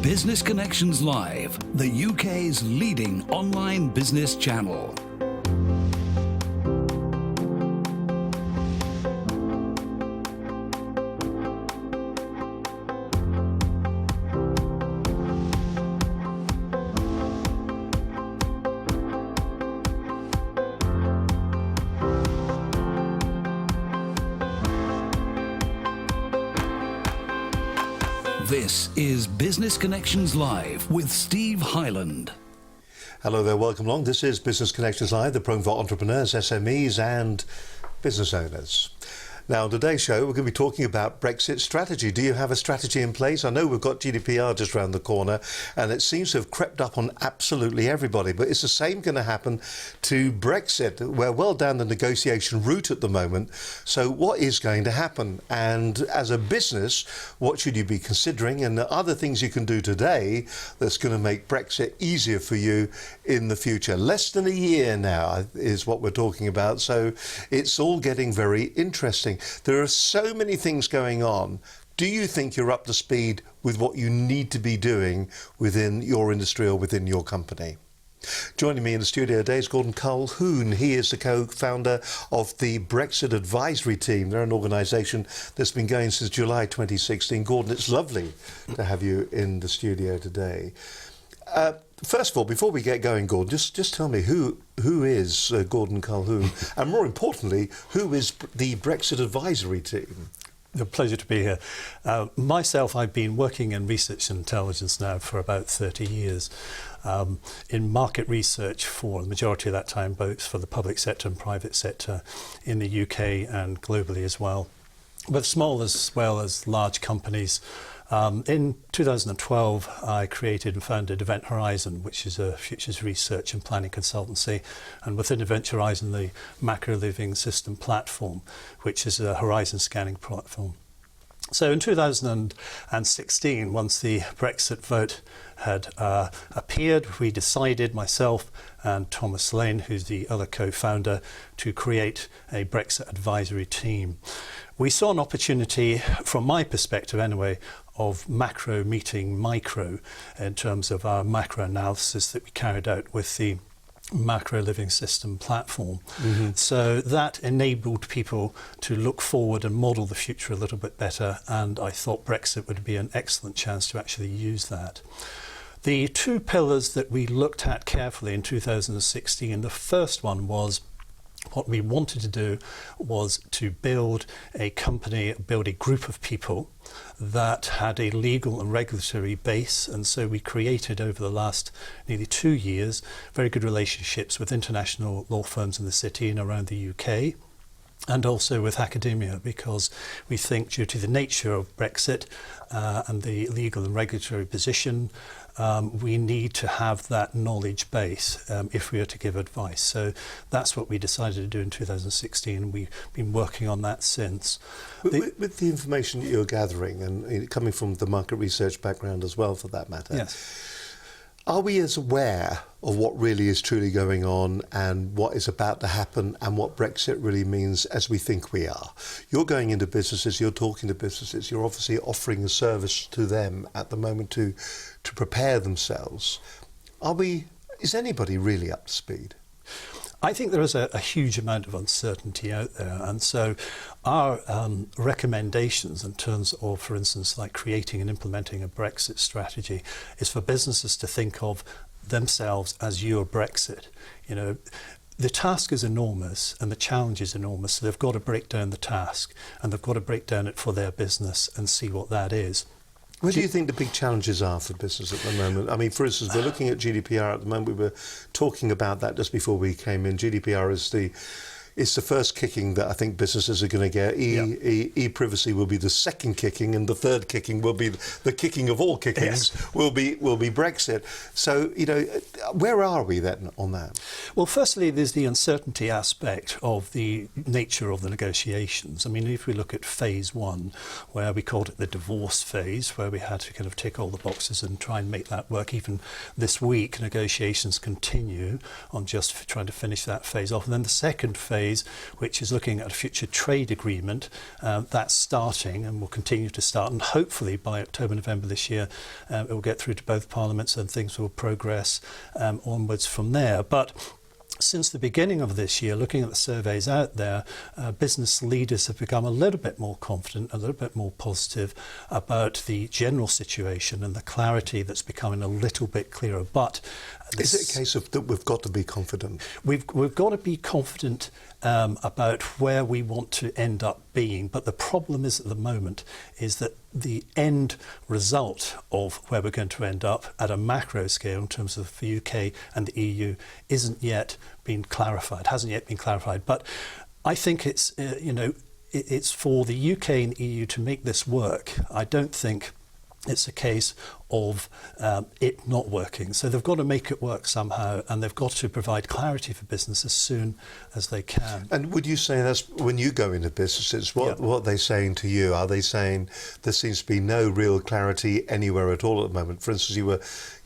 Business Connections Live, the UK's leading online business channel. This is Business Connections Live with Steve Hyland. Hello there, welcome along. This is Business Connections Live, the program for entrepreneurs, SMEs and business owners. Now, on today's show, we're going to be talking about Brexit strategy. Do you have a strategy in place? I know we've got GDPR just around the corner, and it seems to have crept up on absolutely everybody. But is the same going to happen to Brexit? We're well down the negotiation route at the moment. So what is going to happen? And as a business, what should you be considering? And the other things you can do today that's going to make Brexit easier for you in the future. Less than a year now is what we're talking about. So it's all getting very interesting. There are so many things going on. Do you think you're up to speed with what you need to be doing within your industry or within your company? Joining me in the studio today is Colquhoun. He is the co-founder of the Brexit Advisory Team. They're an organisation that's been going since July 2016. Gordon, it's lovely to have you in the studio today. First of all, before we get going, Gordon, just tell me who is Gordon Colquhoun, and more importantly, who is the Brexit Advisory Team? A pleasure to be here. Myself, I've been working in research and intelligence now for about 30 years. In market research for the majority of that time, both for the public sector and private sector in the UK and globally as well, but small as well as large companies. In 2012, I created and founded Event Horizon, which is a futures research and planning consultancy, and within Event Horizon, the Macro Living System platform, which is a horizon scanning platform. So in 2016, once the Brexit vote had appeared, we decided, myself and Thomas Lane, who's the other co-founder, to create a Brexit advisory team. We saw an opportunity, from my perspective anyway, of macro meeting micro in terms of our macro analysis that we carried out with the Macro Living System platform. Mm-hmm. So that enabled people to look forward and model the future a little bit better, and I thought Brexit would be an excellent chance to actually use that. The two pillars that we looked at carefully in 2016, the first one was what we wanted to do was to build a company, build a group of people that had a legal and regulatory base, and so we created over the last nearly 2 years very good relationships with international law firms in the city and around the UK, and also with academia, because we think due to the nature of Brexit and the legal and regulatory position, we need to have that knowledge base if we are to give advice. So that's what we decided to do in 2016. We've been working on that since. With the information that you're gathering, and coming from the market research background as well for that matter, yes. Are we as aware of what really is truly going on and what is about to happen and what Brexit really means as we think we are? You're going into businesses, you're talking to businesses, you're obviously offering a service to them at the moment to prepare themselves. Is anybody really up to speed? I think there is a huge amount of uncertainty out there, and so our recommendations in terms of, for instance, like creating and implementing a Brexit strategy is for businesses to think of themselves as your Brexit. You know, the task is enormous and the challenge is enormous, so they've got to break down the task and they've got to break down it for their business and see what that is. What do you think the big challenges are for business at the moment? I mean, for instance, we're looking at GDPR at the moment. We were talking about that just before we came in. GDPR is the first kicking that I think businesses are going to get. E-privacy will be the second kicking, and the third kicking will be the kicking of all kickings. Yes. will be Brexit. So, you know, where are we then on that? Well, firstly, there's the uncertainty aspect of the nature of the negotiations. I mean, if we look at phase one, where we called it the divorce phase, where we had to kind of tick all the boxes and try and make that work. Even this week, negotiations continue on just trying to finish that phase off. And then the second phase surveys, which is looking at a future trade agreement. That's starting and will continue to start, and hopefully by October, November this year, it will get through to both parliaments and things will progress onwards from there. But since the beginning of this year, looking at the surveys out there, business leaders have become a little bit more confident, a little bit more positive about the general situation and the clarity that's becoming a little bit clearer. But is it a case of that we've got to be confident? We've got to be confident about where we want to end up being. But the problem is at the moment is that the end result of where we're going to end up at a macro scale in terms of the UK and the EU isn't yet been clarified, hasn't yet been clarified. But I think it's, it's for the UK and the EU to make this work. I don't think it's a case of it not working. So they've got to make it work somehow, and they've got to provide clarity for business as soon as they can. And would you say that's when you go into businesses, what are they saying to you? Are they saying there seems to be no real clarity anywhere at all at the moment? For instance,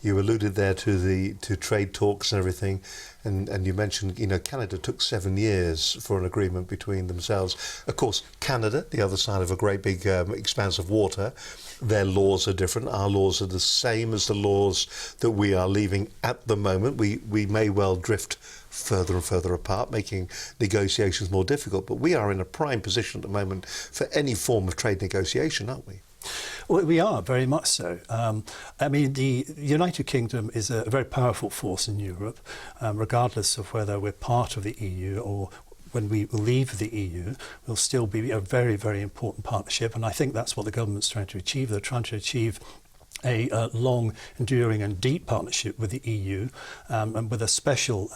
you alluded there to trade talks and everything, and you mentioned, Canada took 7 years for an agreement between themselves. Of course, Canada, the other side of a great big expanse of water, their laws are different. Our laws are the same as the laws that we are leaving at the moment. We may well drift further and further apart, making negotiations more difficult. But we are in a prime position at the moment for any form of trade negotiation, aren't we? Well, we are, very much so. The United Kingdom is a very powerful force in Europe, regardless of whether we're part of the EU or when we leave the EU, will still be a very, very important partnership. And I think that's what the government's trying to achieve. They're trying to achieve a long, enduring and deep partnership with the EU, and with a special,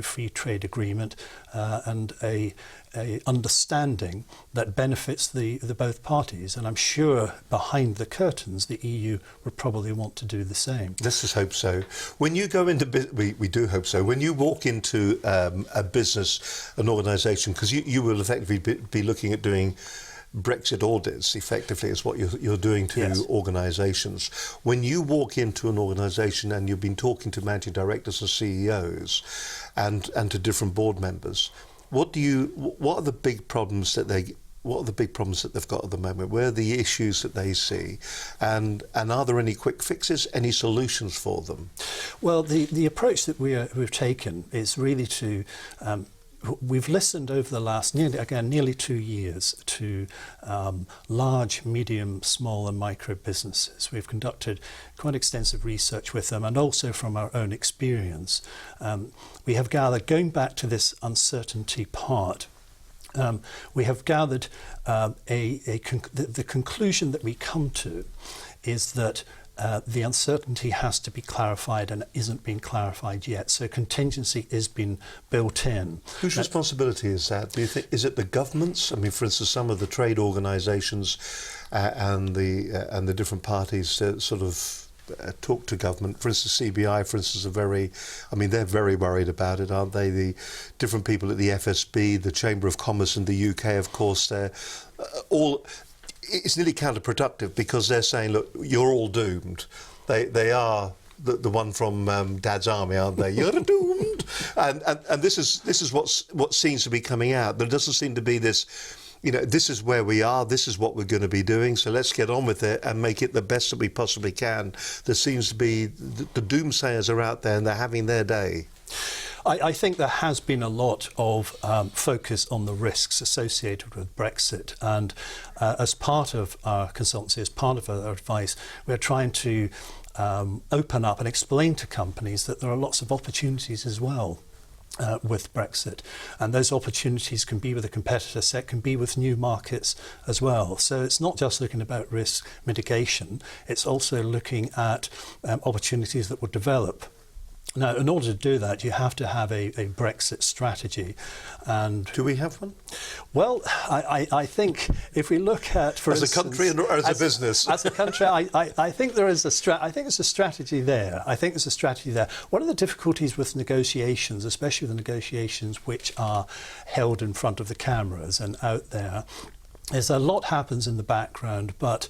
free trade agreement and a understanding that benefits the both parties. And I'm sure behind the curtains, the EU would probably want to do the same. Let's just hope so. When you go into we do hope so. When you walk into a business, an organisation, because you will effectively be looking at doing Brexit audits, effectively, is what you're doing to Yes. organisations. When you walk into an organisation and you've been talking to managing directors and CEOs and to different board members, what are the big problems that they've got at the moment? Where are the issues that they see, and are there any quick fixes, any solutions for them? Well, the approach that we've taken is really to we've listened over the last nearly 2 years to large, medium, small and micro businesses. We've conducted quite extensive research with them, and also from our own experience. We have gathered, going back to this uncertainty part, we have gathered the conclusion that we come to is that the uncertainty has to be clarified and isn't being clarified yet. So contingency is being built in. Whose responsibility is that? Do you think, is it the governments? I mean, for instance, some of the trade organisations and the different parties sort of talk to government. For instance, CBI, for instance, they're very worried about it, aren't they? The different people at the FSB, the Chamber of Commerce in the UK, of course, they're all. It's nearly counterproductive because they're saying, look, you're all doomed. They are the one from Dad's Army, aren't they? You're doomed. And this is what seems to be coming out. There doesn't seem to be this, this is where we are, this is what we're going to be doing, so let's get on with it and make it the best that we possibly can. There seems to be, the doomsayers are out there and they're having their day. I think there has been a lot of focus on the risks associated with Brexit, and as part of our consultancy, as part of our advice, we're trying to open up and explain to companies that there are lots of opportunities as well with Brexit, and those opportunities can be with a competitor set, can be with new markets as well. So it's not just looking about risk mitigation, it's also looking at opportunities that will develop. Now, in order to do that, you have to have a Brexit strategy. And do we have one? Well, I think if we look at, for instance, as a country or as a business, as a country, I think there is I think there's a strategy there. I think there's a strategy there. One of the difficulties with negotiations, especially the negotiations which are held in front of the cameras and out there, is a lot happens in the background, but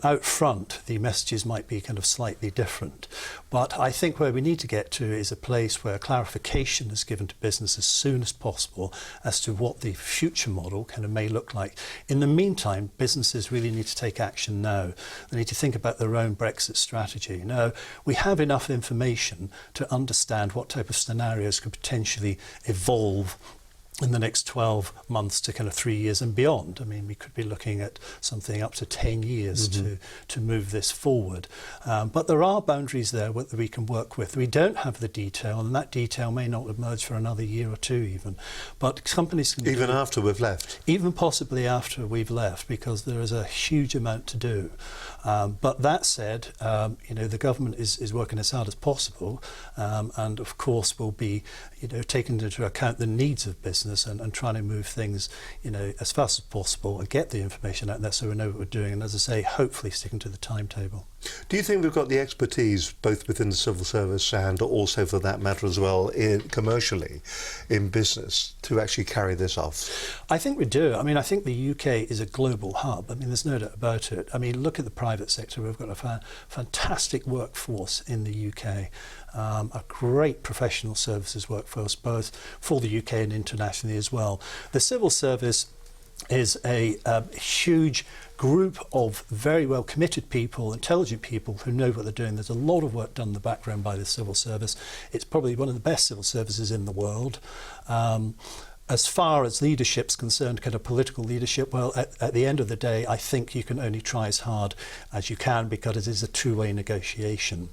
out front the messages might be kind of slightly different. But I think where we need to get to is a place where clarification is given to business as soon as possible as to what the future model kind of may look like. In the meantime, businesses really need to take action now. They need to think about their own Brexit strategy. We have enough information to understand what type of scenarios could potentially evolve in the next 12 months to kind of 3 years and beyond. I mean, we could be looking at something up to 10 years to move this forward. But there are boundaries there that we can work with. We don't have the detail, and that detail may not emerge for another year or two even. But companies can even after we've left? Even possibly after we've left, because there is a huge amount to do. But that said, the government is working as hard as possible, and of course will be taking into account the needs of business and trying to move things as fast as possible and get the information out there so we know what we're doing, and as I say, hopefully sticking to the timetable. Do you think we've got the expertise both within the civil service and also, for that matter as well, commercially in business to actually carry this off? I think we do. I mean, I think the UK is a global hub. I mean, there's no doubt about it. I mean, look at the private sector. We've got a fantastic workforce in the UK. A great professional services workforce, both for the UK and internationally as well. The civil service is a huge group of very well committed people, intelligent people who know what they're doing. There's a lot of work done in the background by the civil service. It's probably one of the best civil services in the world. As far as leadership's concerned, kind of political leadership, well, at the end of the day, I think you can only try as hard as you can, because it is a two-way negotiation.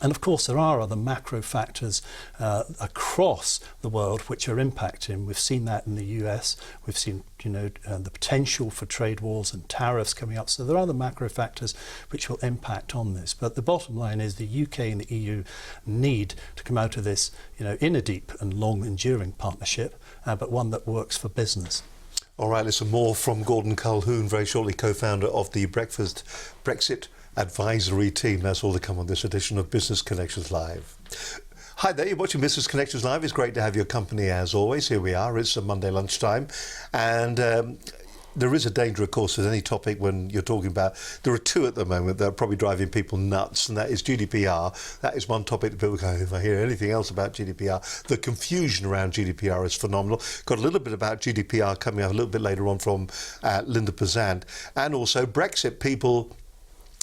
And of course, there are other macro factors across the world which are impacting. We've seen that in the US. We've seen, the potential for trade wars and tariffs coming up. So there are other macro factors which will impact on this. But the bottom line is the UK and the EU need to come out of this, in a deep and long enduring partnership, but one that works for business. All right, listen, more from Gordon Colquhoun, very shortly co-founder of the Brexit Advisory Team. That's all to come on this edition of Business Connections Live. Hi there, you're watching Business Connections Live. It's great to have your company as always. Here we are, it's a Monday lunchtime, and there is a danger, of course, with any topic when you're talking about, there are two at the moment that are probably driving people nuts, and that is GDPR. That is one topic that people go, if I hear anything else about GDPR, the confusion around GDPR is phenomenal. Got a little bit about GDPR coming up a little bit later on from Linda Pazant, and also Brexit. People,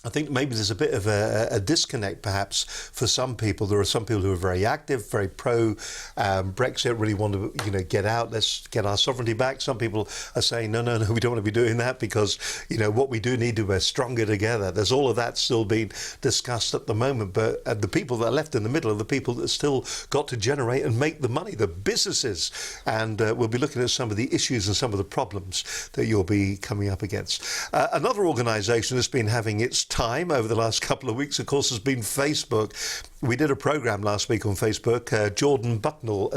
I think maybe there's a bit of a disconnect perhaps for some people. There are some people who are very active, very pro Brexit, really want to get out, let's get our sovereignty back. Some people are saying no, we don't want to be doing that, because what we do need to, we're stronger together. There's all of that still being discussed at the moment, but the people that are left in the middle are the people that still got to generate and make the money, the businesses, and we'll be looking at some of the issues and some of the problems that you'll be coming up against. Another organisation that's been having its time over the last couple of weeks, of course, has been Facebook. We did a programme last week on Facebook. Jordan Bucknell,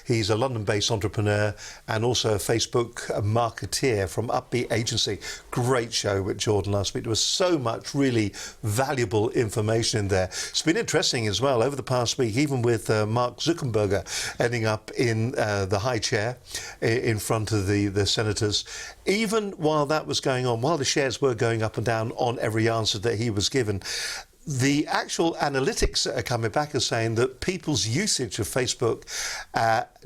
he's a London-based entrepreneur and also a Facebook marketeer from Upbeat Agency. Great show with Jordan last week. There was so much really valuable information in there. It's been interesting as well over the past week, even with Mark Zuckerberg ending up in the high chair in front of the senators. Even while that was going on, while the shares were going up and down on every answer that he was given, the actual analytics that are coming back are saying that people's usage of Facebook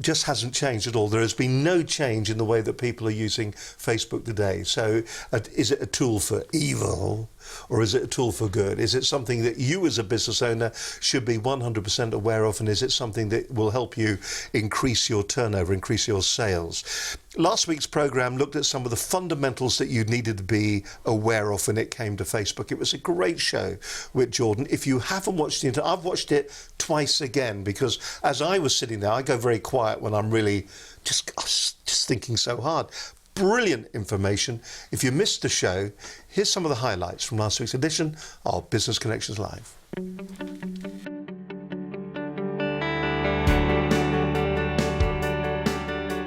just hasn't changed at all. There has been no change in the way that people are using Facebook today. So is it a tool for evil, or is it a tool for good? Is it something that you as a business owner should be 100% aware of, and is it something that will help you increase your turnover, increase your sales? Last week's programme looked at some of the fundamentals that you needed to be aware of when it came to Facebook. It was a great show with Jordan. If you haven't watched it, I've watched it twice again, because as I was sitting there, I go very quiet when I'm really just thinking so hard. Brilliant information. If you missed the show, here's some of the highlights from last week's edition of Business Connections Live.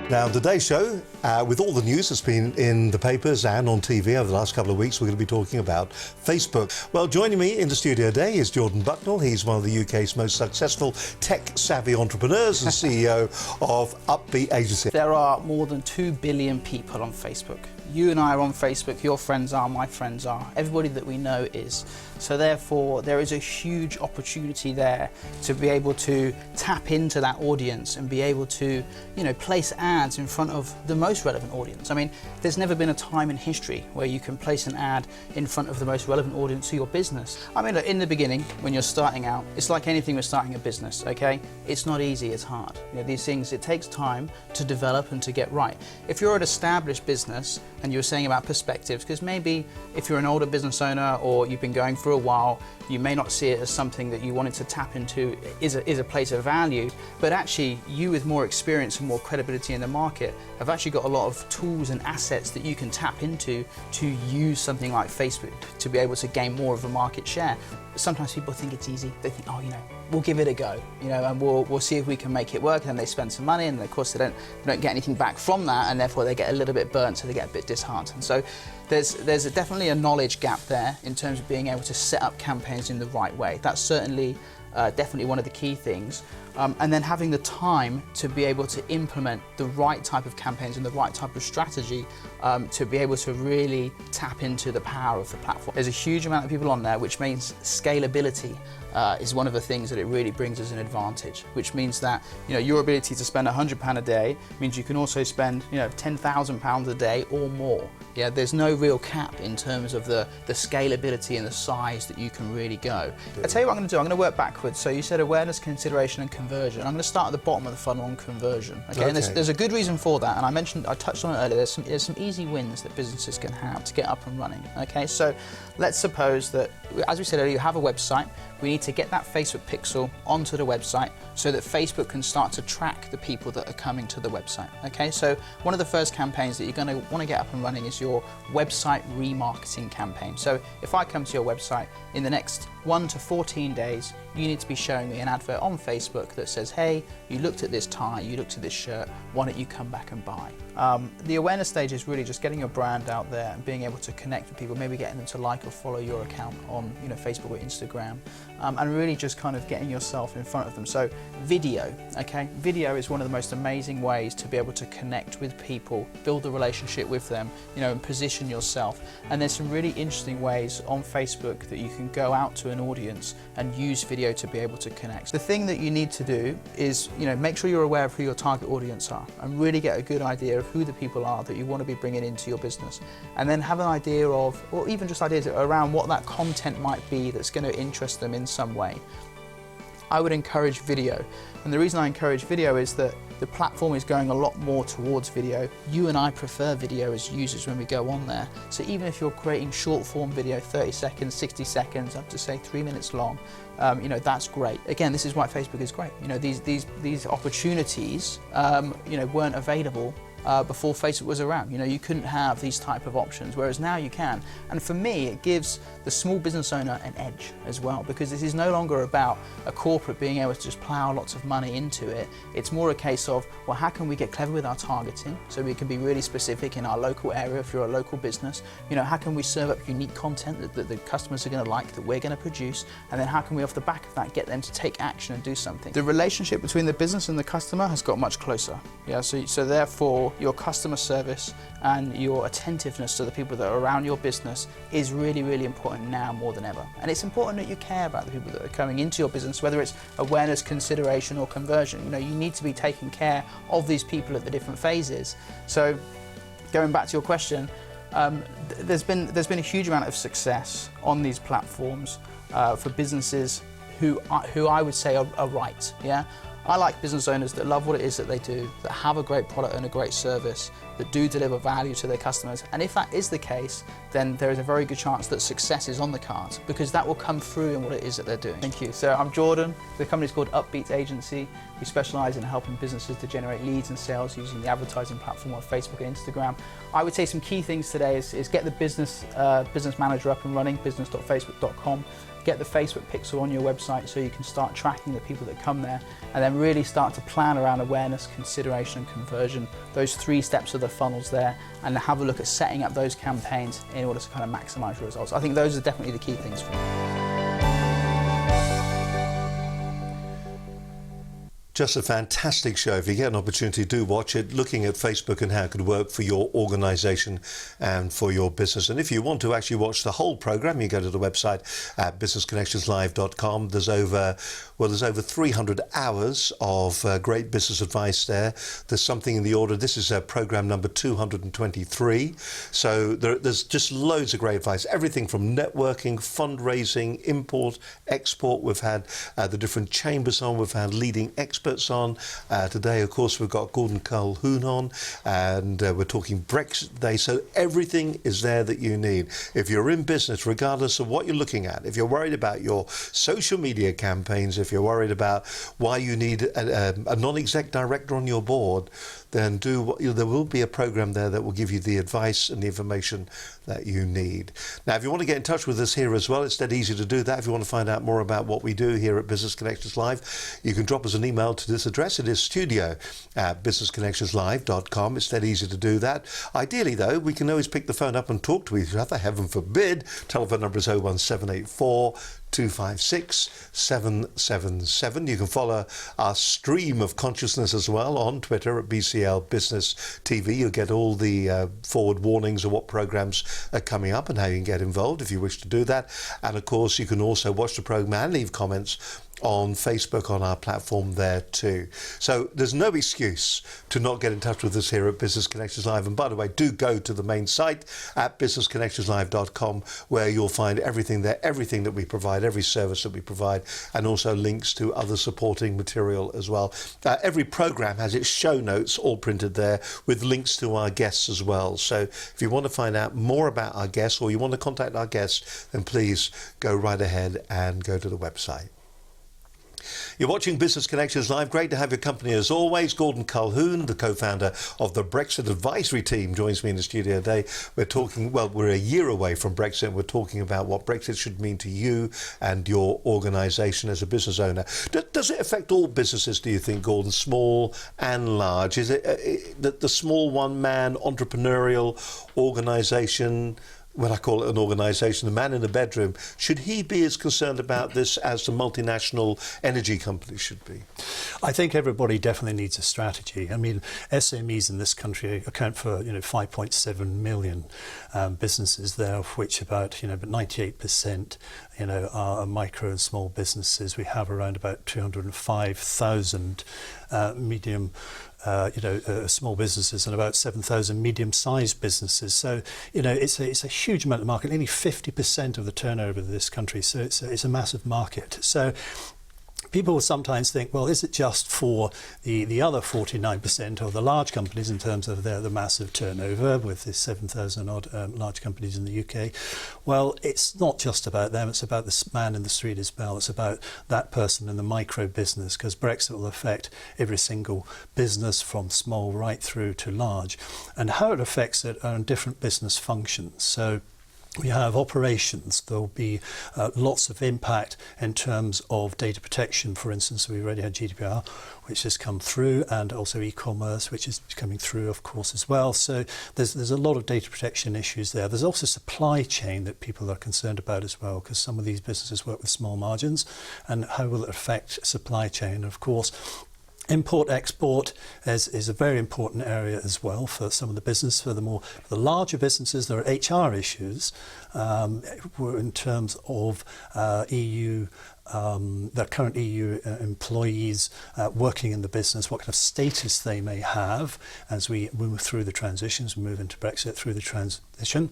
Now, today's show, with all the news that's been in the papers and on TV over the last couple of weeks, we're going to be talking about Facebook. Well, joining me in the studio today is Jordan Bucknell. He's one of the UK's most successful tech-savvy entrepreneurs and CEO of Upbeat Agency. There are more than 2 billion people on Facebook. You and I are on Facebook, your friends are, my friends are, everybody that we know is. So therefore, there is a huge opportunity there to be able to tap into that audience and be able to, you know, place ads in front of the most relevant audience. I mean, there's never been a time in history where you can place an ad in front of the most relevant audience to your business. I mean, look, in the beginning, when you're starting out, it's like anything with starting a business, okay? It's not easy, it's hard. You know, these things, it takes time to develop and to get right. If you're an established business, and you were saying about perspectives, because maybe if you're an older business owner or you've been going for a while, you may not see it as something that you wanted to tap into is a place of value, but actually you with more experience and more credibility in the market have actually got a lot of tools and assets that you can tap into to use something like Facebook to be able to gain more of a market share. Sometimes people think it's easy. They think, oh, you know, we'll give it a go, you know, and we'll see if we can make it work. And then they spend some money, and of course they don't get anything back from that, and therefore they get a little bit burnt, so they get a bit disheartened. So there's definitely a knowledge gap there in terms of being able to set up campaigns in the right way. That's certainly definitely one of the key things. And then having the time to be able to implement the right type of campaigns and the right type of strategy to be able to really tap into the power of the platform. There's a huge amount of people on there, which means scalability is one of the things that it really brings as an advantage, which means that, you know, your ability to spend £100 a day means you can also spend, you know, £10,000 a day or more. Yeah, there's no real cap in terms of the scalability and the size that you can really go. I'll tell you what I'm going to do. I'm going to work backwards. So you said awareness, consideration and conversion. I'm going to start at the bottom of the funnel on conversion. Okay, and there's a good reason for that, and I touched on it earlier. There's some easy wins that businesses can have to get up and running. Okay, so let's suppose that, as we said earlier, you have a website. We need to get that Facebook pixel onto the website so that Facebook can start to track the people that are coming to the website. Okay, so one of the first campaigns that you're going to want to get up and running is your website remarketing campaign. So if I come to your website in the next 1 to 14 days, you need to be showing me an advert on Facebook that says, hey, you looked at this tie, you looked at this shirt, why don't you come back and buy? The awareness stage is really just getting your brand out there and being able to connect with people, maybe getting them to like or follow your account on, you know, Facebook or Instagram, and really just kind of getting yourself in front of them. So video, okay? Video is one of the most amazing ways to be able to connect with people, build a relationship with them, you know, and position yourself. And there's some really interesting ways on Facebook that you can go out to an audience and use video to be able to connect. The thing that you need to do is, you know, make sure you're aware of who your target audience are and really get a good idea of who the people are that you want to be bringing into your business, and then have an idea of, or even just ideas around what that content might be that's going to interest them in some way. I would encourage video, and the reason I encourage video is that the platform is going a lot more towards video. You and I prefer video as users when we go on there. So even if you're creating short form video, 30 seconds, 60 seconds, up to say 3 minutes long, you know, that's great. Again, this is why Facebook is great. You know, these opportunities, you know, weren't available before Facebook was around. You know, you couldn't have these type of options, whereas now you can. And for me, it gives the small business owner an edge as well, because this is no longer about a corporate being able to just plow lots of money into it. It's more a case of, well, how can we get clever with our targeting so we can be really specific in our local area if you're a local business? You know, how can we serve up unique content that the customers are going to like, that we're going to produce, and then how can we off the back of that get them to take action and do something? The relationship between the business and the customer has got much closer. Yeah, so therefore your customer service and your attentiveness to the people that are around your business is really, really important now more than ever. And it's important that you care about the people that are coming into your business, whether it's awareness, consideration or conversion. You know, you need to be taking care of these people at the different phases. So going back to your question, there's been a huge amount of success on these platforms for businesses who I would say are right. Yeah, I like business owners that love what it is that they do, that have a great product and a great service, that do deliver value to their customers. And if that is the case, then there is a very good chance that success is on the cards, because that will come through in what it is that they're doing. Thank you. So I'm Jordan. The company's called Upbeat Agency. We specialise in helping businesses to generate leads and sales using the advertising platform of Facebook and Instagram. I would say some key things today is get the business manager up and running, business.facebook.com. Get the Facebook pixel on your website so you can start tracking the people that come there, and then really start to plan around awareness, consideration and conversion, those 3 steps of the funnels there, and have a look at setting up those campaigns in order to kind of maximise your results. I think those are definitely the key things for me. Just a fantastic show. If you get an opportunity, do watch it, looking at Facebook and how it could work for your organisation and for your business. And if you want to actually watch the whole programme, you go to the website at businessconnectionslive.com. There's over 300 hours of great business advice there. There's something in the order, this is programme number 223. So there's just loads of great advice. Everything from networking, fundraising, import, export. We've had the different chambers on. We've had leading experts on. Today, of course, we've got Colquhoun on, and we're talking Brexit Day. So everything is there that you need. If you're in business, regardless of what you're looking at, if you're worried about your social media campaigns, if you're worried about why you need a non-exec director on your board, then there will be a program there that will give you the advice and the information that you need. Now, if you want to get in touch with us here as well, it's dead easy to do that. If you want to find out more about what we do here at Business Connections Live, you can drop us an email to this address. It is studio@businessconnectionslive.com. It's dead easy to do that. Ideally, though, we can always pick the phone up and talk to each other. Heaven forbid. Telephone number is 01784 256 777. You can follow our stream of consciousness as well on Twitter at BCL Business TV. You'll get all the forward warnings of what programs are coming up and how you can get involved if you wish to do that. And of course, you can also watch the program and leave comments on Facebook on our platform there too. So there's no excuse to not get in touch with us here at Business Connections Live. And by the way, do go to the main site at businessconnectionslive.com, where you'll find everything there, everything that we provide, every service that we provide, and also links to other supporting material as well. Every program has its show notes all printed there with links to our guests as well. So if you want to find out more about our guests or you want to contact our guests, then please go right ahead and go to the website. You're watching Business Connections Live. Great to have your company as always. Colquhoun, the co-founder of the Brexit Advisory Team, joins me in the studio today. We're a year away from Brexit. We're talking about what Brexit should mean to you and your organisation as a business owner. Does it affect all businesses, do you think, Gordon, small and large? Is it the small one-man entrepreneurial organisation? When I call it an organisation, the man in the bedroom, should he be as concerned about this as the multinational energy companies should be? I think everybody definitely needs a strategy. I mean, SMEs in this country account for 5.7 million businesses there, of which about 98% are micro and small businesses. We have around about 205,000 medium small businesses and about 7,000 medium-sized businesses. So, it's a huge amount of market, nearly 50% of the turnover of this country. So it's a massive market. So people will sometimes think, well, is it just for the other 49% of the large companies in terms of the massive turnover with the 7,000 odd large companies in the UK? Well, it's not just about them. It's about the man in the street as well. It's about that person in the micro business, because Brexit will affect every single business from small right through to large. And how it affects it are in different business functions. So we have operations. There will be lots of impact in terms of data protection. For instance, we already had GDPR, which has come through, and also e-commerce, which is coming through, of course, as well. So there's a lot of data protection issues there. There's also supply chain that people are concerned about as well, because some of these businesses work with small margins, and how will it affect supply chain? And of course, import-export is a very important area as well for some of the business. For the larger businesses, there are HR issues in terms of EU, the current EU employees working in the business, what kind of status they may have as we move through the transitions, we move into Brexit through the transition.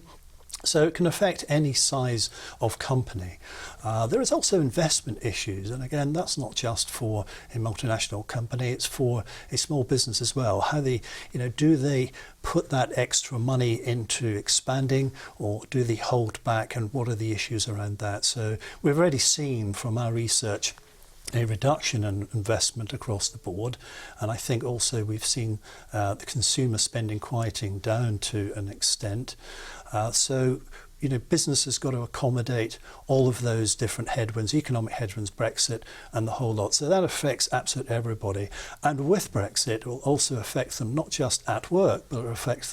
So it can affect any size of company. There is also investment issues, and again, that's not just for a multinational company, it's for a small business as well. How do they put that extra money into expanding, or do they hold back, and what are the issues around that? So we've already seen from our research a reduction in investment across the board, and I think also we've seen the consumer spending quieting down to an extent. Business has got to accommodate all of those different headwinds, economic headwinds, Brexit, and the whole lot. So that affects absolutely everybody. And with Brexit, it will also affect them not just at work, but it affects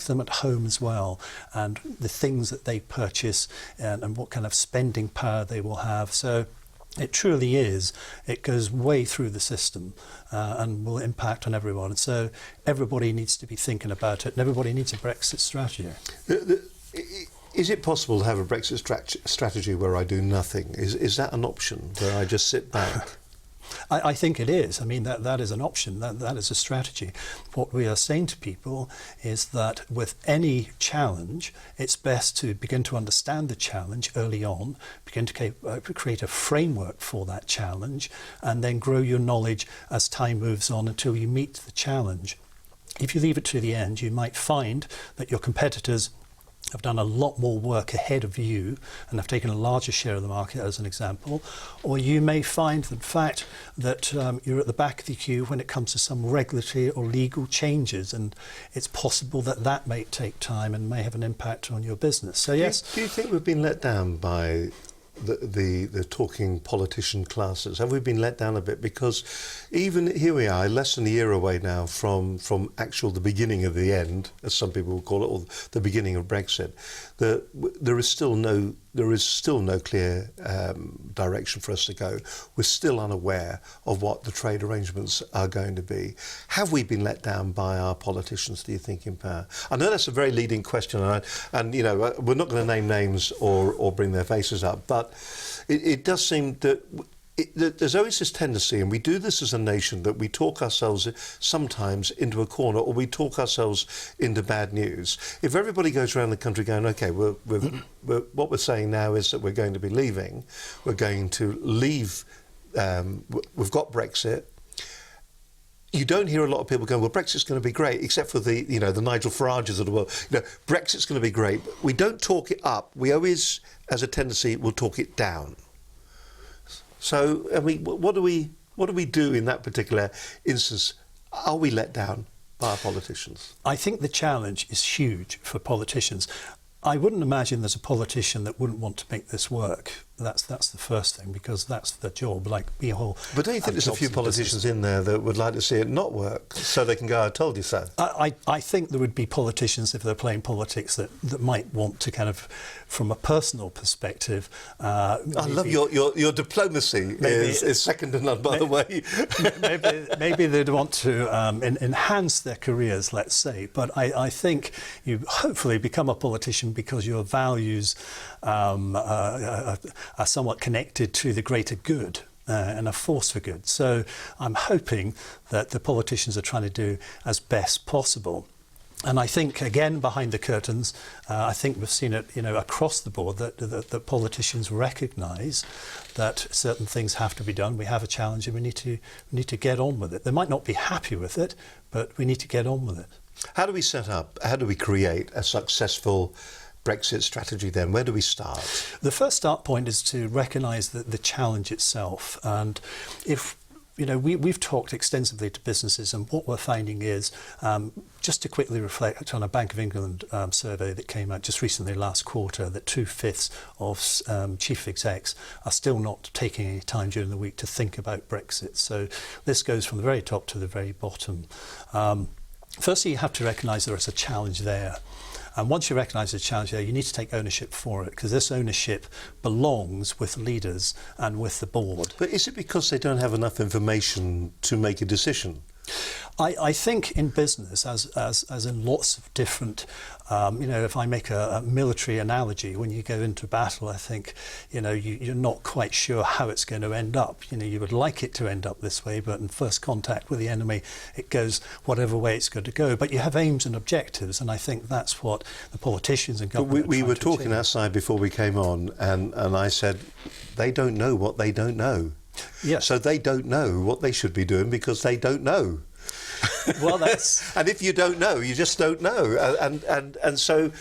them at home as well, and the things that they purchase and what kind of spending power they will have. So It truly is. It goes way through the system and will impact on everyone. So everybody needs to be thinking about it, and everybody needs a Brexit strategy. Is it possible to have a Brexit strategy where I do nothing? Is that an option, where I just sit back? I think it is. I mean, that is an option. That is a strategy. What we are saying to people is that with any challenge, it's best to begin to understand the challenge early on, begin to create a framework for that challenge, and then grow your knowledge as time moves on until you meet the challenge. If you leave it to the end, you might find that your competitors have done a lot more work ahead of you and have taken a larger share of the market, as an example. Or you may find, in fact, that you're at the back of the queue when it comes to some regulatory or legal changes, and it's possible that that may take time and may have an impact on your business. So yes. Do you think we've been let down by the talking politician classes? Have we been let down a bit? Because even here we are, less than a year away now from the beginning of the end, as some people will call it, or the beginning of Brexit. There is still no clear direction for us to go. We're still unaware of what the trade arrangements are going to be. Have we been let down by our politicians, do you think, in power? I know that's a very leading question, and you know, we're not going to name names or bring their faces up, but it does seem that there's always this tendency, and we do this as a nation, that we talk ourselves sometimes into a corner, or we talk ourselves into bad news. If everybody goes around the country going, OK, what we're saying now is that we're going to be leaving, we're going to leave, we've got Brexit. You don't hear a lot of people going, well, Brexit's going to be great, except for the Nigel Farages of the world. Brexit's going to be great. But we don't talk it up. We always, as a tendency, will talk it down. So, I mean, what do we do in that particular instance? Are we let down by our politicians? I think the challenge is huge for politicians. I wouldn't imagine there's a politician that wouldn't want to make this work. That's the first thing, because that's the job. Like we all. But don't you think there's a few politicians in there that would like to see it not work, so they can go, I told you so? I think there would be politicians, if they're playing politics, that might want to kind of, from a personal perspective. I love your diplomacy is second to none, by the way. maybe they'd want to enhance their careers, let's say. But I think you hopefully become a politician because your values are somewhat connected to the greater good and a force for good. So I'm hoping that the politicians are trying to do as best possible. And I think, again, behind the curtains, I think we've seen it, across the board, that politicians recognise that certain things have to be done. We have a challenge, and we need to get on with it. They might not be happy with it, but we need to get on with it. How do we create a successful Brexit strategy then? Where do we start? The first start point is to recognise the challenge itself. And if we've talked extensively to businesses, and what we're finding is, just to quickly reflect on a Bank of England survey that came out just recently last quarter, that 2/5 of chief execs are still not taking any time during the week to think about Brexit. So this goes from the very top to the very bottom. Firstly, you have to recognise there is a challenge there. And once you recognise the challenge there, you need to take ownership for it, because this ownership belongs with leaders and with the board. But is it because they don't have enough information to make a decision? I think in business, as in lots of different, if I make a military analogy, when you go into battle, I think, you're not quite sure how it's going to end up. You would like it to end up this way, but in first contact with the enemy, it goes whatever way it's going to go. But you have aims and objectives, and I think that's what the politicians and government we were talking outside before we came on, and I said, they don't know what they don't know. Yes. So they don't know what they should be doing because they don't know. Well, that's and if you don't know, you just don't know. And so,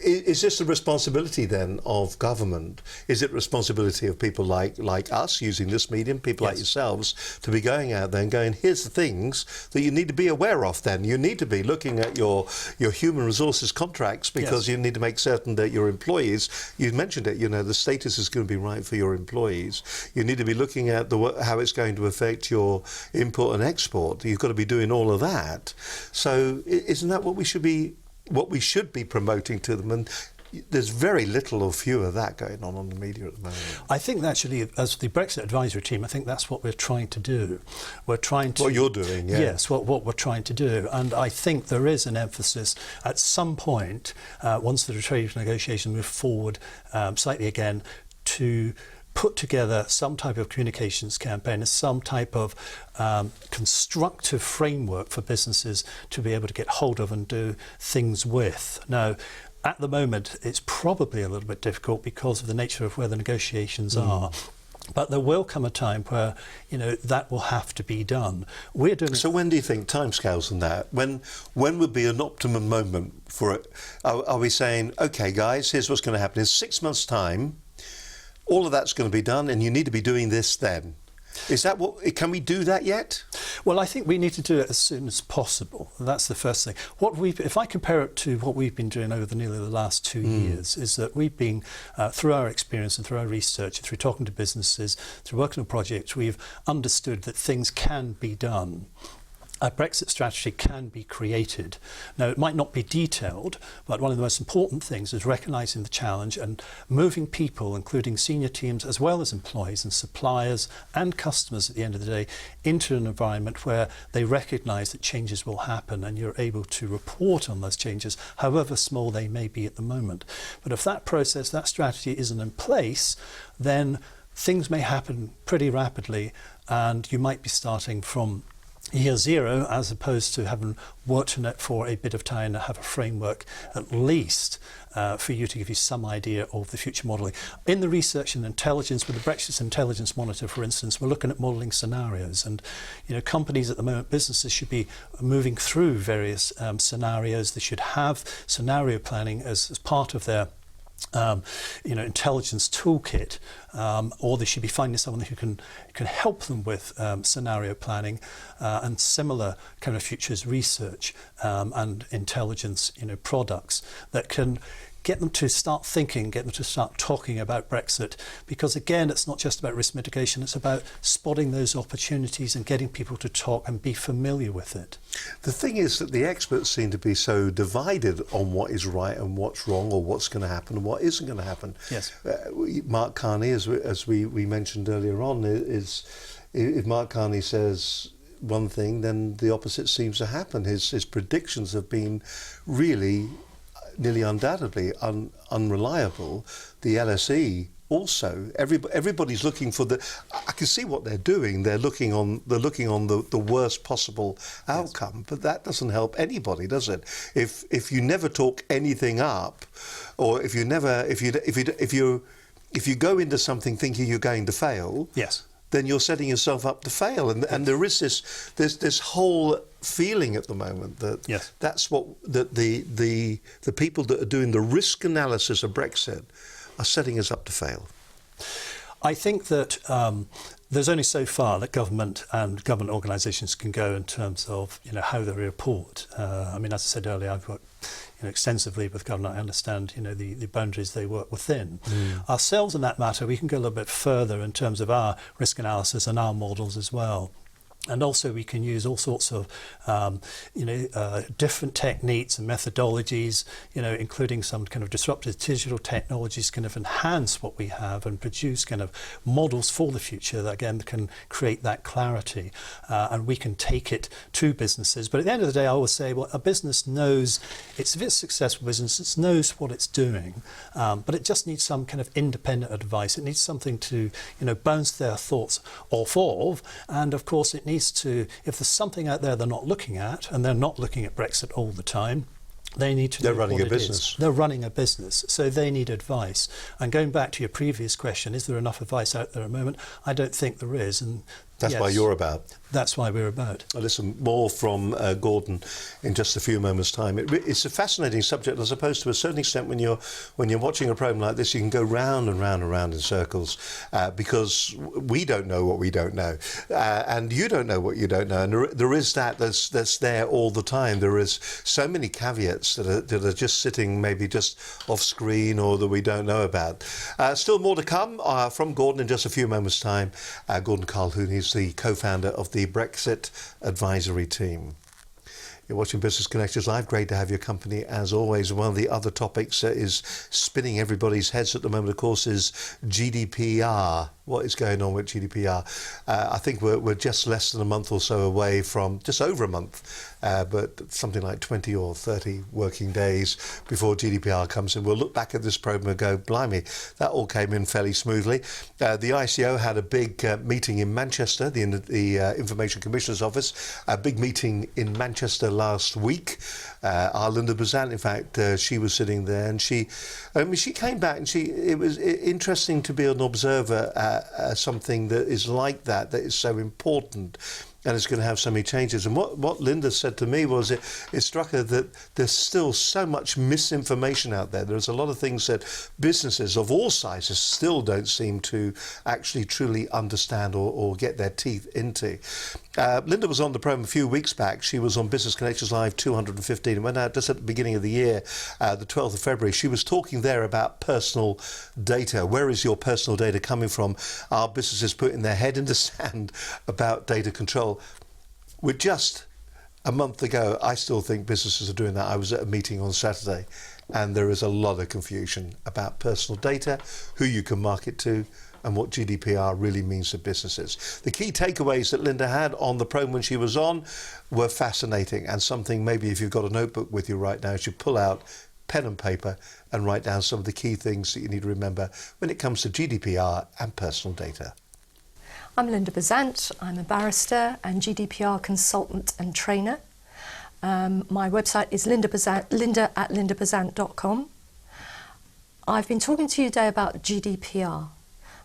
is this the responsibility then of government? Is it responsibility of people like us using this medium, people like yourselves, to be going out there and going, here's the things that you need to be aware of then? You need to be looking at your human resources contracts, because you need to make certain that your employees, you mentioned it, the status is going to be right for your employees. You need to be looking at how it's going to affect your import and export. You've got to be doing all of that. So isn't that what we should be promoting to them? And there's very little or few of that going on the media at the moment. I think actually, as the Brexit Advisory Team, I think that's what we're trying to do. We're trying to... What you're doing, yeah. Yes, what we're trying to do. And I think there is an emphasis at some point, once the trade negotiations move forward slightly again, to put together some type of communications campaign and some type of constructive framework for businesses to be able to get hold of and do things with. Now, at the moment, it's probably a little bit difficult because of the nature of where the negotiations are. But there will come a time where, that will have to be done. We're doing. So when do you think timescales on that? When would be an optimum moment for it? Are we saying, okay, guys, here's what's going to happen in 6 months' time? All of that's going to be done, and you need to be doing this then. Is that what? Can we do that yet? Well, I think we need to do it as soon as possible. That's the first thing. If I compare it to what we've been doing over nearly the last 2 years, is that we've been, through our experience and through our research, through talking to businesses, through working on projects, we've understood that things can be done. A Brexit strategy can be created. Now, it might not be detailed, but one of the most important things is recognising the challenge and moving people, including senior teams, as well as employees and suppliers and customers at the end of the day, into an environment where they recognise that changes will happen and you're able to report on those changes, however small they may be at the moment. But if that process, that strategy isn't in place, then things may happen pretty rapidly and you might be starting from year zero, as opposed to having worked on it for a bit of time and have a framework at least for you to give you some idea of the future modelling. In the research and intelligence, with the Brexit Intelligence Monitor, for instance, we're looking at modelling scenarios, and companies at the moment, businesses should be moving through various scenarios. They should have scenario planning as part of their intelligence toolkit, or they should be finding someone who can help them with scenario planning and similar kind of futures research and intelligence products that can get them to start thinking, get them to start talking about Brexit, because again, it's not just about risk mitigation, it's about spotting those opportunities and getting people to talk and be familiar with it. The thing is that the experts seem to be so divided on what is right and what's wrong, or what's going to happen and what isn't going to happen. Yes. Mark Carney, as we mentioned earlier on, is if Mark Carney says one thing, then the opposite seems to happen. His predictions have been really nearly undoubtedly unreliable. The LSE also, everybody's looking for I can see what they're doing. They're looking on the worst possible outcome, yes. But that doesn't help anybody, does it? If you never talk anything up, or if you go into something thinking you're going to fail, yes, then you're setting yourself up to fail. And there is this whole feeling at the moment that yes. that's what the people that are doing the risk analysis of Brexit are setting us up to fail. I think that there's only so far that government and government organisations can go in terms of how they report. As I said earlier, I've worked extensively with government. I understand the boundaries they work within. Ourselves, in that matter, we can go a little bit further in terms of our risk analysis and our models as well. And also we can use all sorts of, different techniques and methodologies, including some kind of disruptive digital technologies kind of enhance what we have and produce kind of models for the future that, again, can create that clarity. And we can take it to businesses. But at the end of the day, I always say, well, a business knows, if it's a successful business, it knows what it's doing, but it just needs some kind of independent advice. It needs something to, bounce their thoughts off of. And of course, it needs to, if there's something out there they're not looking at, and they're not looking at Brexit all the time, they need to know running what a business. They're running a business, so they need advice. And going back to your previous question, is there enough advice out there at the moment? I don't think there is. And that's why you're about. That's why we're about. I'll listen more from Gordon in just a few moments' time. It's a fascinating subject, I suppose, to a certain extent. When you're watching a programme like this, you can go round and round and round in circles because we don't know what we don't know, and you don't know what you don't know. And there is that's there all the time. There is so many caveats that are just sitting maybe just off screen or that we don't know about. Still more to come from Gordon in just a few moments' time. Gordon Colquhoun, he's the co-founder of the Brexit Advisory Team. You're watching Business Connectors Live. Great to have your company as always. One of the other topics that is spinning everybody's heads at the moment, of course, is GDPR. What is going on with GDPR? I think we're just less than a month or so away from, just over a month, but something like 20 or 30 working days before GDPR comes in. We'll look back at this program and go, blimey, that all came in fairly smoothly. The ICO had a big meeting in Manchester, the Information Commissioner's Office, a big meeting in Manchester last week. Our Linda Bazant, in fact, she was sitting there, and she came back, and it was interesting to be an observer at something that is like that is so important. And it's going to have so many changes. And what Linda said to me was it struck her that there's still so much misinformation out there. There's a lot of things that businesses of all sizes still don't seem to actually truly understand or get their teeth into. Linda was on the program a few weeks back. She was on Business Connections Live 215 and went out just at the beginning of the year, the 12th of February. She was talking there about personal data. Where is your personal data coming from? Are businesses putting their head in the sand about data control? With just a month ago, I still think businesses are doing that. I was at a meeting on Saturday, and there is a lot of confusion about personal data, who you can market to, and what GDPR really means to businesses. The key takeaways that Linda had on the program when she was on were fascinating, and something maybe if you've got a notebook with you right now, you should pull out pen and paper and write down some of the key things that you need to remember when it comes to GDPR and personal data. I'm Linda Bazant. I'm a barrister and GDPR consultant and trainer. My website is linda@lindabazant.com. I've been talking to you today about GDPR.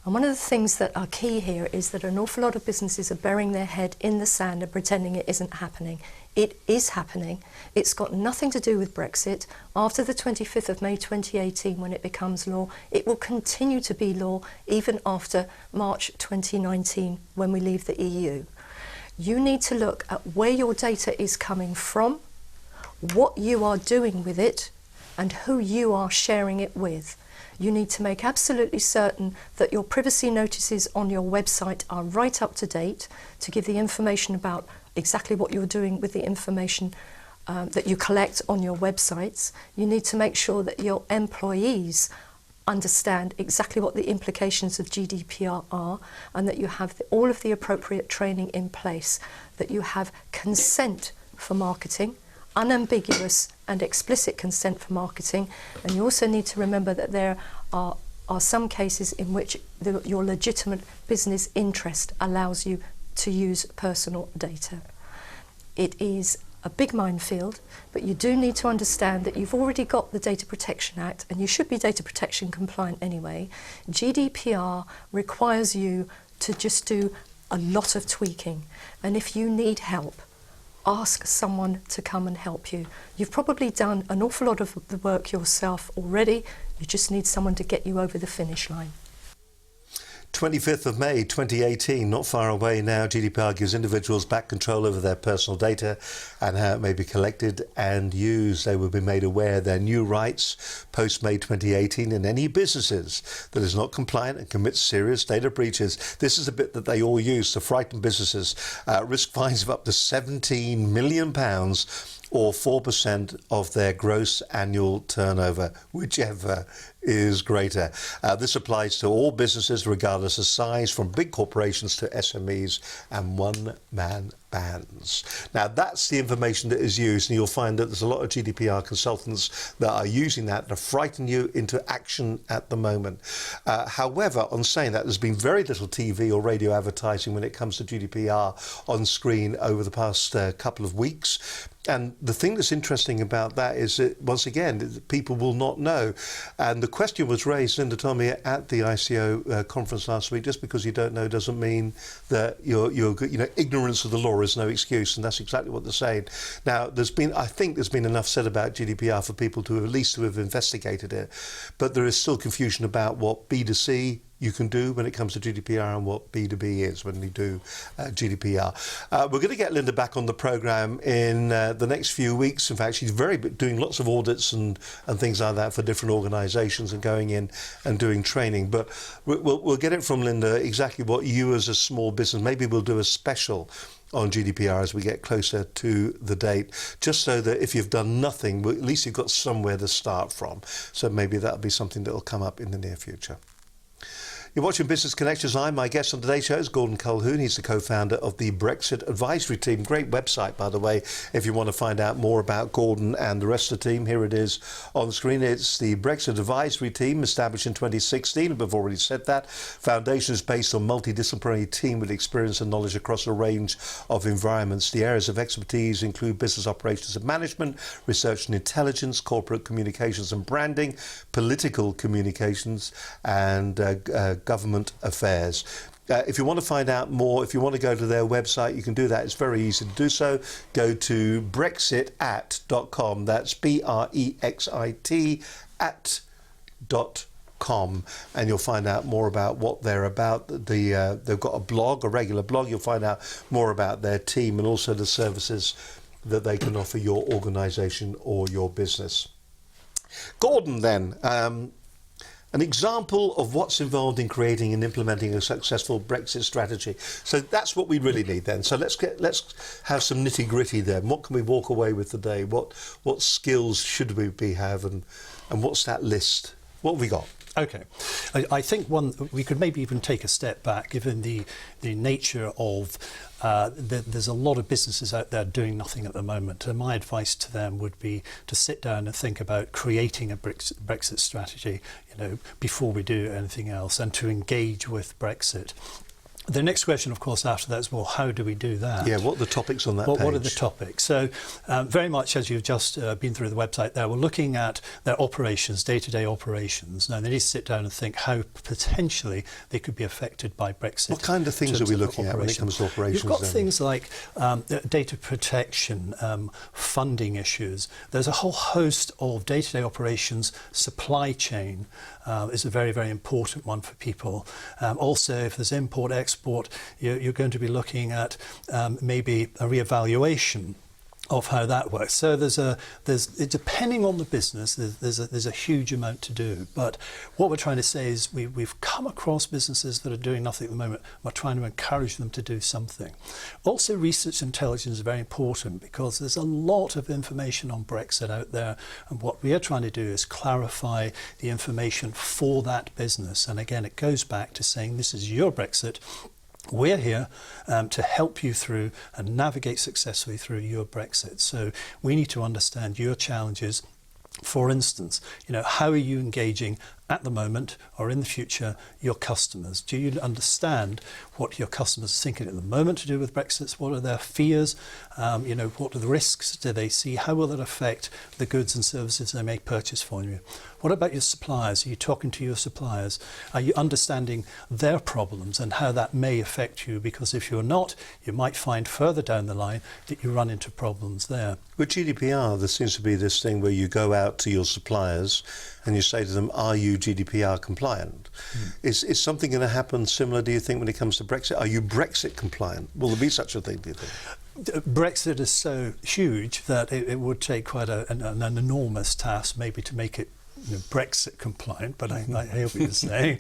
And one of the things that are key here is that an awful lot of businesses are burying their head in the sand and pretending it isn't happening. It is happening. It's got nothing to do with Brexit. After the 25th of May 2018, when it becomes law, it will continue to be law even after March 2019, when we leave the EU. You need to look at where your data is coming from, what you are doing with it, and who you are sharing it with. You need to make absolutely certain that your privacy notices on your website are right up to date to give the information about exactly what you're doing with the information that you collect on your websites. You need to make sure that your employees understand exactly what the implications of GDPR are, and that you have all of the appropriate training in place, that you have consent for marketing, unambiguous and explicit consent for marketing. And you also need to remember that there are some cases in which your legitimate business interest allows you to use personal data. It is a big minefield, but you do need to understand that you've already got the Data Protection Act, and you should be data protection compliant anyway. GDPR requires you to just do a lot of tweaking, and if you need help, ask someone to come and help you. You've probably done an awful lot of the work yourself already. You just need someone to get you over the finish line. 25th of May 2018, not far away now. GDPR gives individuals back control over their personal data and how it may be collected and used. They will be made aware their new rights post-May 2018, and any businesses that is not compliant and commits serious data breaches. This is a bit that they all use to frighten businesses. Risk fines of up to £17 million or 4% of their gross annual turnover, whichever is greater. This applies to all businesses regardless of size, from big corporations to SMEs and one-man bands. Now, that's the information that is used, and you'll find that there's a lot of GDPR consultants that are using that to frighten you into action at the moment. However, on saying that, there's been very little TV or radio advertising when it comes to GDPR on screen over the past couple of weeks. And the thing that's interesting about that is that, once again, people will not know. And the question was raised, Linda told me, at the ICO conference last week, just because you don't know doesn't mean that you're ignorance of the law is no excuse, and that's exactly what they're saying. Now, I think there's been enough said about GDPR for people to at least have investigated it, but there is still confusion about what B2C you can do when it comes to GDPR and what B2B is when you do GDPR. We're going to get Linda back on the programme in the next few weeks. In fact, she's doing lots of audits and things like that for different organisations and going in and doing training. But we'll get it from Linda exactly what you as a small business, maybe we'll do a special on GDPR as we get closer to the date, just so that if you've done nothing, well, at least you've got somewhere to start from. So maybe that'll be something that will come up in the near future. You're watching Business Connections Live. My guest on today's show is Gordon Colquhoun. He's the co-founder of the Brexit Advisory Team. Great website, by the way, if you want to find out more about Gordon and the rest of the team. Here it is on the screen. It's the Brexit Advisory Team, established in 2016. We've already said that. Foundation is based on a multidisciplinary team with experience and knowledge across a range of environments. The areas of expertise include business operations and management, research and intelligence, corporate communications and branding, political communications, and government affairs. If you want to find out more, if you want to go to their website, you can do that. It's very easy to do so. Go to brexitat.com. That's BREXIT @.com, and you'll find out more about what they're about. They've got a blog, a regular blog. You'll find out more about their team and also the services that they can offer your organisation or your business. Gordon, then. An example of what's involved in creating and implementing a successful Brexit strategy. So that's what we really need then. So let's have some nitty gritty then. What can we walk away with today? What skills should we have, and what's that list? What have we got? Okay, I think we could maybe even take a step back, given the nature of there's a lot of businesses out there doing nothing at the moment, and my advice to them would be to sit down and think about creating a Brexit strategy, before we do anything else, and to engage with Brexit. The next question, of course, after that is, well, how do we do that? Yeah, what are the topics on that page? What are the topics? So very much as you've just been through the website there, we're looking at their operations, day-to-day operations. Now, they need to sit down and think how potentially they could be affected by Brexit. What kind of things are we looking at when it comes to operations? You've got things like data protection, funding issues. There's a whole host of day-to-day operations. Supply chain is a very, very important one for people. Also, if there's import, export, you're going to be looking at maybe a reevaluation of how that works. So there's depending on the business, there's a huge amount to do. But what we're trying to say is we've come across businesses that are doing nothing at the moment. We're trying to encourage them to do something. Also, research intelligence is very important, because there's a lot of information on Brexit out there, and what we are trying to do is clarify the information for that business. And again, it goes back to saying this is your Brexit. We're here to help you through and navigate successfully through your Brexit. So we need to understand your challenges. For instance, how are you engaging at the moment or in the future your customers? Do you understand what your customers are thinking at the moment to do with Brexit? What are their fears? What are the risks do they see? How will it affect the goods and services they may purchase from you? What about your suppliers? Are you talking to your suppliers? Are you understanding their problems and how that may affect you? Because if you're not, you might find further down the line that you run into problems there. With GDPR, there seems to be this thing where you go out to your suppliers and you say to them, are you GDPR compliant? Is something going to happen similar, do you think, when it comes to Brexit? Are you Brexit compliant? Will there be such a thing, do you think? Brexit is so huge that it would take quite an enormous task maybe to make it Brexit compliant, but I hear what you're saying.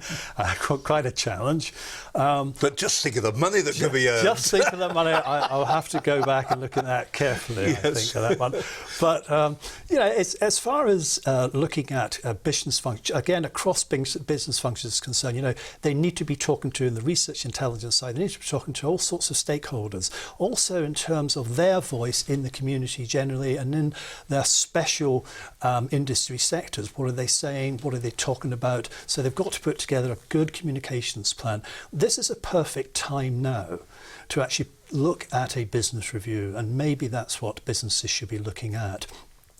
Quite a challenge. But just think of the money that could be earned. Just think of the money. I'll have to go back and look at that carefully. Yes. I think of that one. But it's, as far as looking at business function, again, across business functions is concerned, they need to be talking to, in the research intelligence side, they need to be talking to all sorts of stakeholders. Also in terms of their voice in the community generally, and in their special industry sectors. What are they saying? What are they talking about? So they've got to put together a good communications plan. This is a perfect time now to actually look at a business review, and maybe that's what businesses should be looking at,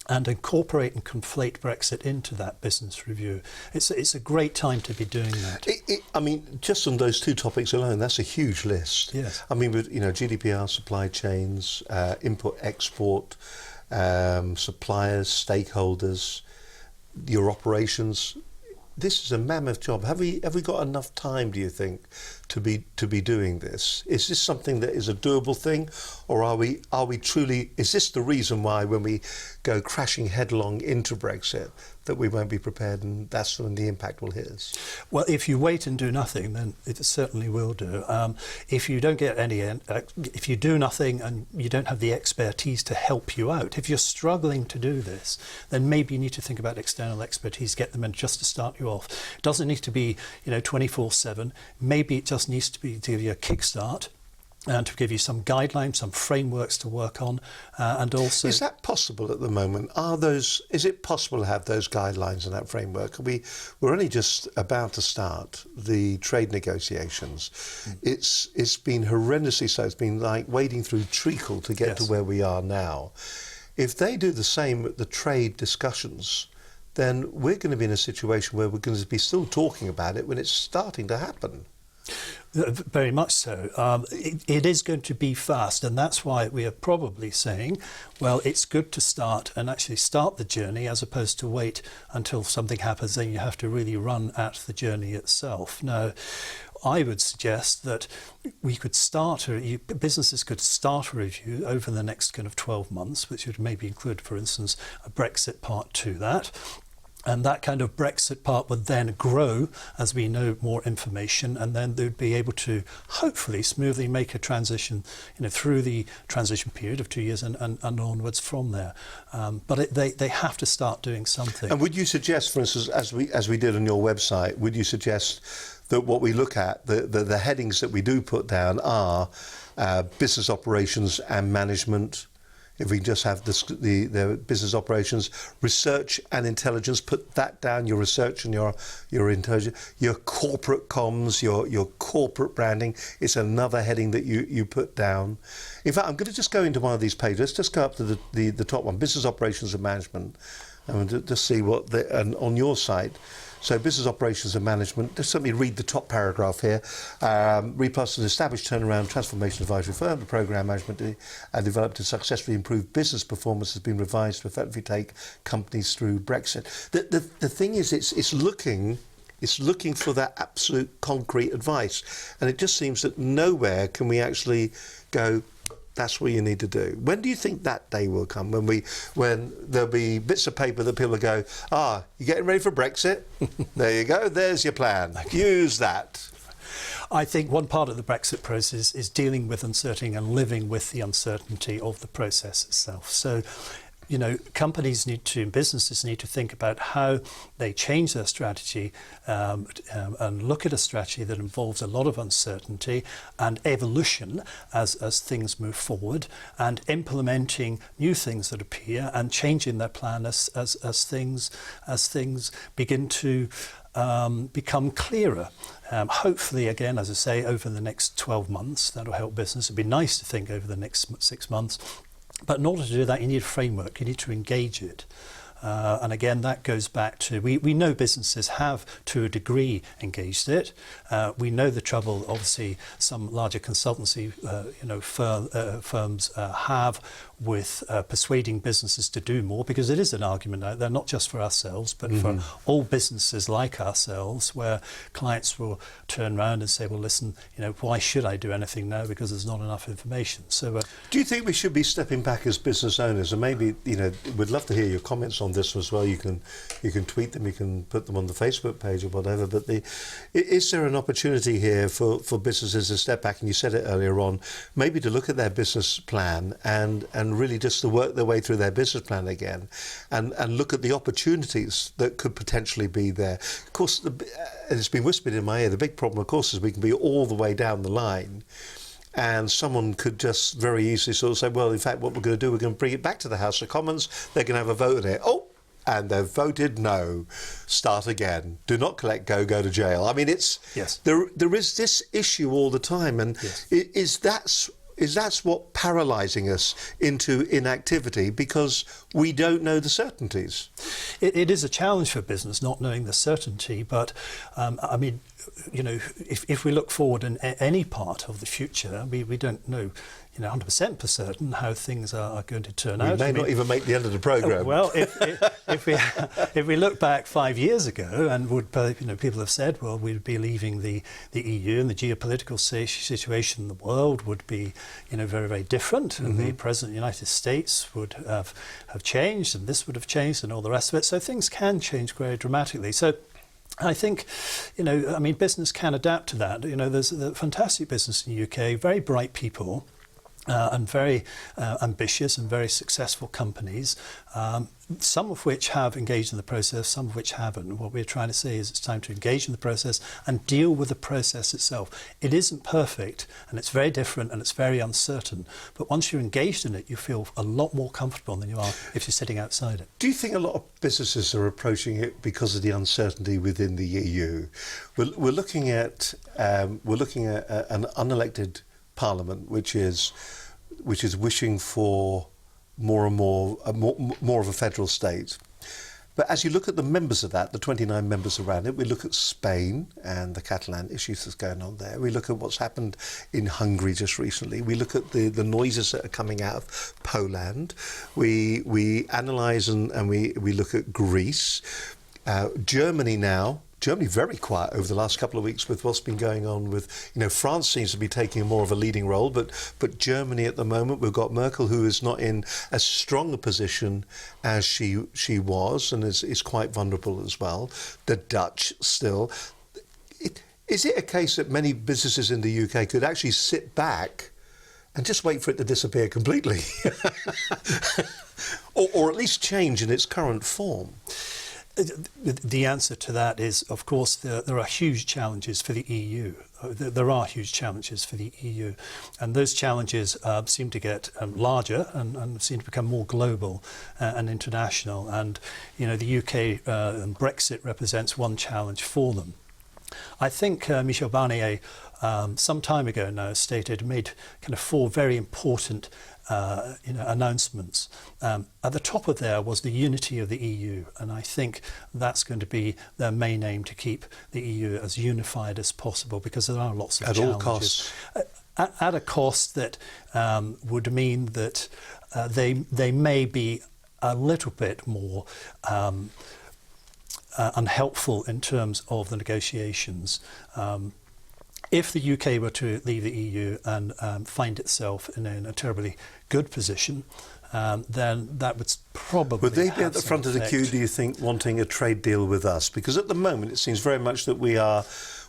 and incorporate and conflate Brexit into that business review. It's a great time to be doing that. I mean, just on those two topics alone, that's a huge list. Yes. I mean, with GDPR, supply chains, import, export, suppliers, stakeholders, your operations. this is a mammoth job. Have we got enough time, do you think, to be doing this? Is this something that is a doable thing, or are we truly? Is this the reason why, when we go crashing headlong into Brexit, that we won't be prepared, and that's when the impact will hit us? Well, if you wait and do nothing, then it certainly will do. If you don't get any, if you do nothing and you don't have the expertise to help you out, if you're struggling to do this, then maybe you need to think about external expertise, get them in just to start you off. It doesn't need to be, 24/7. Maybe it just needs to be to give you a kickstart and to give you some guidelines, some frameworks to work on, and also... Is that possible at the moment? Is it possible to have those guidelines and that framework? We're only just about to start the trade negotiations. It's been horrendously slow. It's been like wading through treacle to get to where we are now. If they do the same at the trade discussions, then we're going to be in a situation where we're going to be still talking about it when it's starting to happen. Very much so. It is going to be fast, and that's why we are probably saying, well, it's good to start and actually start the journey as opposed to wait until something happens, then you have to really run at the journey itself. Now, I would suggest that we could businesses could start a review over the next kind of 12 months, which would maybe include, for instance, a Brexit part to that. And that kind of Brexit part would then grow as we know more information, and then they'd be able to hopefully smoothly make a transition, through the transition period of 2 years and onwards from there. But they have to start doing something. And would you suggest, for instance, as we did on your website, would you suggest that what we look at, the headings that we do put down are business operations and management? If we just have the business operations, research and intelligence, put that down, your research and your intelligence, your corporate comms, your corporate branding, it's another heading that you put down. In fact, I'm going to just go into one of these pages. Let's just go up to the top one, business operations and management, and just see what and on your site. So business operations and management, just let me read the top paragraph here. Replus is an established turnaround transformation advisory firm. The programme management and developed to successfully improve business performance has been revised to effectively take companies through Brexit. The thing is, it's looking for that absolute concrete advice. And it just seems that nowhere can we actually go, that's what you need to do. When do you think that day will come? When there'll be bits of paper that people will go, you getting ready for Brexit? There you go, there's your plan. Use that. I think one part of the Brexit process is dealing with uncertainty and living with the uncertainty of the process itself. So, companies businesses need to think about how they change their strategy and look at a strategy that involves a lot of uncertainty and evolution as things move forward, and implementing new things that appear and changing their plan as things begin to become clearer. Hopefully, again, as I say, over the next 12 months, that'll help business. It'd be nice to think over the next 6 months. But in order to do that, you need a framework, you need to engage it. And again, that goes back to, we know businesses have, to a degree, engaged it. We know the trouble, obviously, some larger consultancy firms have with persuading businesses to do more, because it is an argument out there, not just for ourselves, but for all businesses like ourselves, where clients will turn around and say, well, listen, why should I do anything now, because there's not enough information. So, do you think we should be stepping back as business owners? And maybe, we'd love to hear your comments on this as well. You can tweet them, you can put them on the Facebook page or whatever, but is there an opportunity here for businesses to step back, and you said it earlier on, maybe to look at their business plan and really just to work their way through their business plan again, and look at the opportunities that could potentially be there? Of course, it's been whispered in my ear, the big problem, of course, is we can be all the way down the line, and someone could just very easily sort of say, well, in fact, what we're going to do, we're going to bring it back to the House of Commons, they're going to have a vote on it. And they've voted no. Start again. Do not collect, go to jail. I mean, there is this issue all the time, and is that what paralysing us into inactivity, because we don't know the certainties? It is a challenge for business not knowing the certainty, but if we look forward in any part of the future, we don't know, 100% for certain how things are going to turn out. We may not even make the end of the programme. Well, if we look back 5 years ago, and people have said, well, we'd be leaving the EU, and the geopolitical situation in the world would be, very, very different, and the President of the United States would have changed, and this would have changed, and all the rest of it. So things can change very dramatically. So I think, business can adapt to that. There's a fantastic business in the UK, very bright people, and very ambitious and very successful companies, some of which have engaged in the process, some of which haven't. What we're trying to say is it's time to engage in the process and deal with the process itself. It isn't perfect, and it's very different, and it's very uncertain. But once you're engaged in it, you feel a lot more comfortable than you are if you're sitting outside it. Do you think a lot of businesses are approaching it because of the uncertainty within the EU? We're looking at an unelected Parliament, which is wishing for more of a federal state. But as you look at the members of that, the 29 members around it, we look at Spain and the Catalan issues that's going on there. We look at what's happened in Hungary just recently. We look at the noises that are coming out of Poland. We analyse and we look at Greece. Germany very quiet over the last couple of weeks with what's been going on with, France seems to be taking more of a leading role, but Germany at the moment, we've got Merkel, who is not in as strong a position as she was, and is quite vulnerable as well. The Dutch still. Is it a case that many businesses in the UK could actually sit back and just wait for it to disappear completely? or at least change in its current form? The answer to that is, of course, there are huge challenges for the EU. There are huge challenges for the EU, and those challenges seem to get larger and seem to become more global and international. And the UK and Brexit represents one challenge for them. I think Michel Barnier, some time ago now, made kind of 4 very important announcements. At the top of there was the unity of the EU, and I think that's going to be their main aim, to keep the EU as unified as possible, because there are lots of challenges. At all costs? At a cost that would mean that they may be a little bit more unhelpful in terms of the negotiations. If the UK were to leave the EU and find itself in a terribly good position, then that would probably Would they be at the front of the effect. queue, do you think, wanting a trade deal with us? Because at the moment it seems very much that we're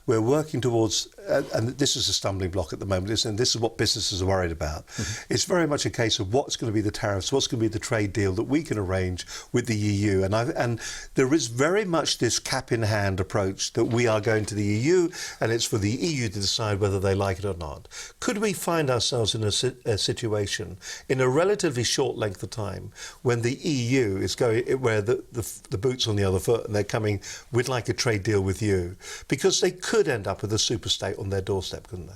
working towards, and this is a stumbling block at the moment, and this is what businesses are worried about. It's very much a case of what's going to be the tariffs, what's going to be the trade deal that we can arrange with the EU. And there is very much this cap-in-hand approach that we are going to the EU, and it's for the EU to decide whether they like it or not. Could we find ourselves in a situation in a relatively short length of time when the EU is going, where the boot's on the other foot, and they're coming, we'd like a trade deal with you? Because they could end up with a super state on their doorstep, couldn't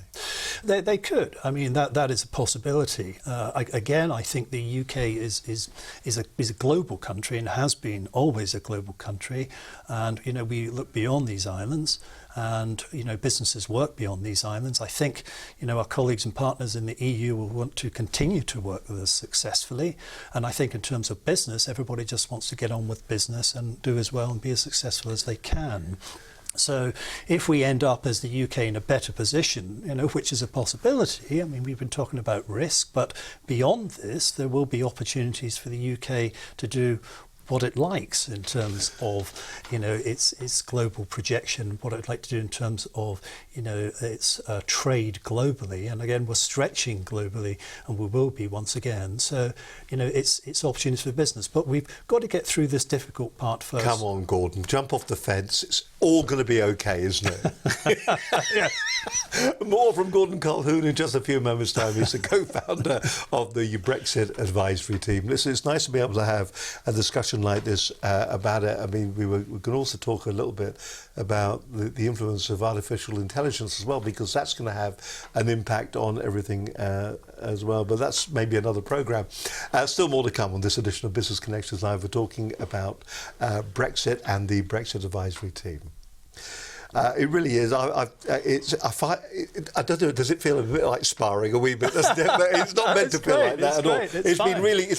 they? They could. I mean, that is a possibility. Again, I think the UK is a global country, and has been always a global country. And we look beyond these islands, and businesses work beyond these islands. I think our colleagues and partners in the EU will want to continue to work with us successfully. And I think in terms of business, everybody just wants to get on with business and do as well and be as successful as they can. So if we end up as the UK in a better position, which is a possibility, I mean, we've been talking about risk, but beyond this, there will be opportunities for the UK to do what it likes in terms of, its global projection, what it'd like to do in terms of, its trade globally. And again, we're stretching globally, and we will be once again. So, it's opportunities for business. But we've got to get through this difficult part first. Come on, Gordon, jump off the fence. It's all going to be okay, isn't it? Yeah. More from Gordon Colquhoun in just a few moments' time. He's the co-founder of the Brexit Advisory Team. Listen, it's nice to be able to have a discussion like this about it. I mean, we can also talk a little bit about the influence of artificial intelligence as well, because that's going to have an impact on everything as well. But that's maybe another programme. Still more to come on this edition of Business Connections Live. We're talking about Brexit and the Brexit Advisory Team. It really is. I don't know. Does it feel a bit like sparring a wee bit? Doesn't it? But it's not meant to feel like that at all. It's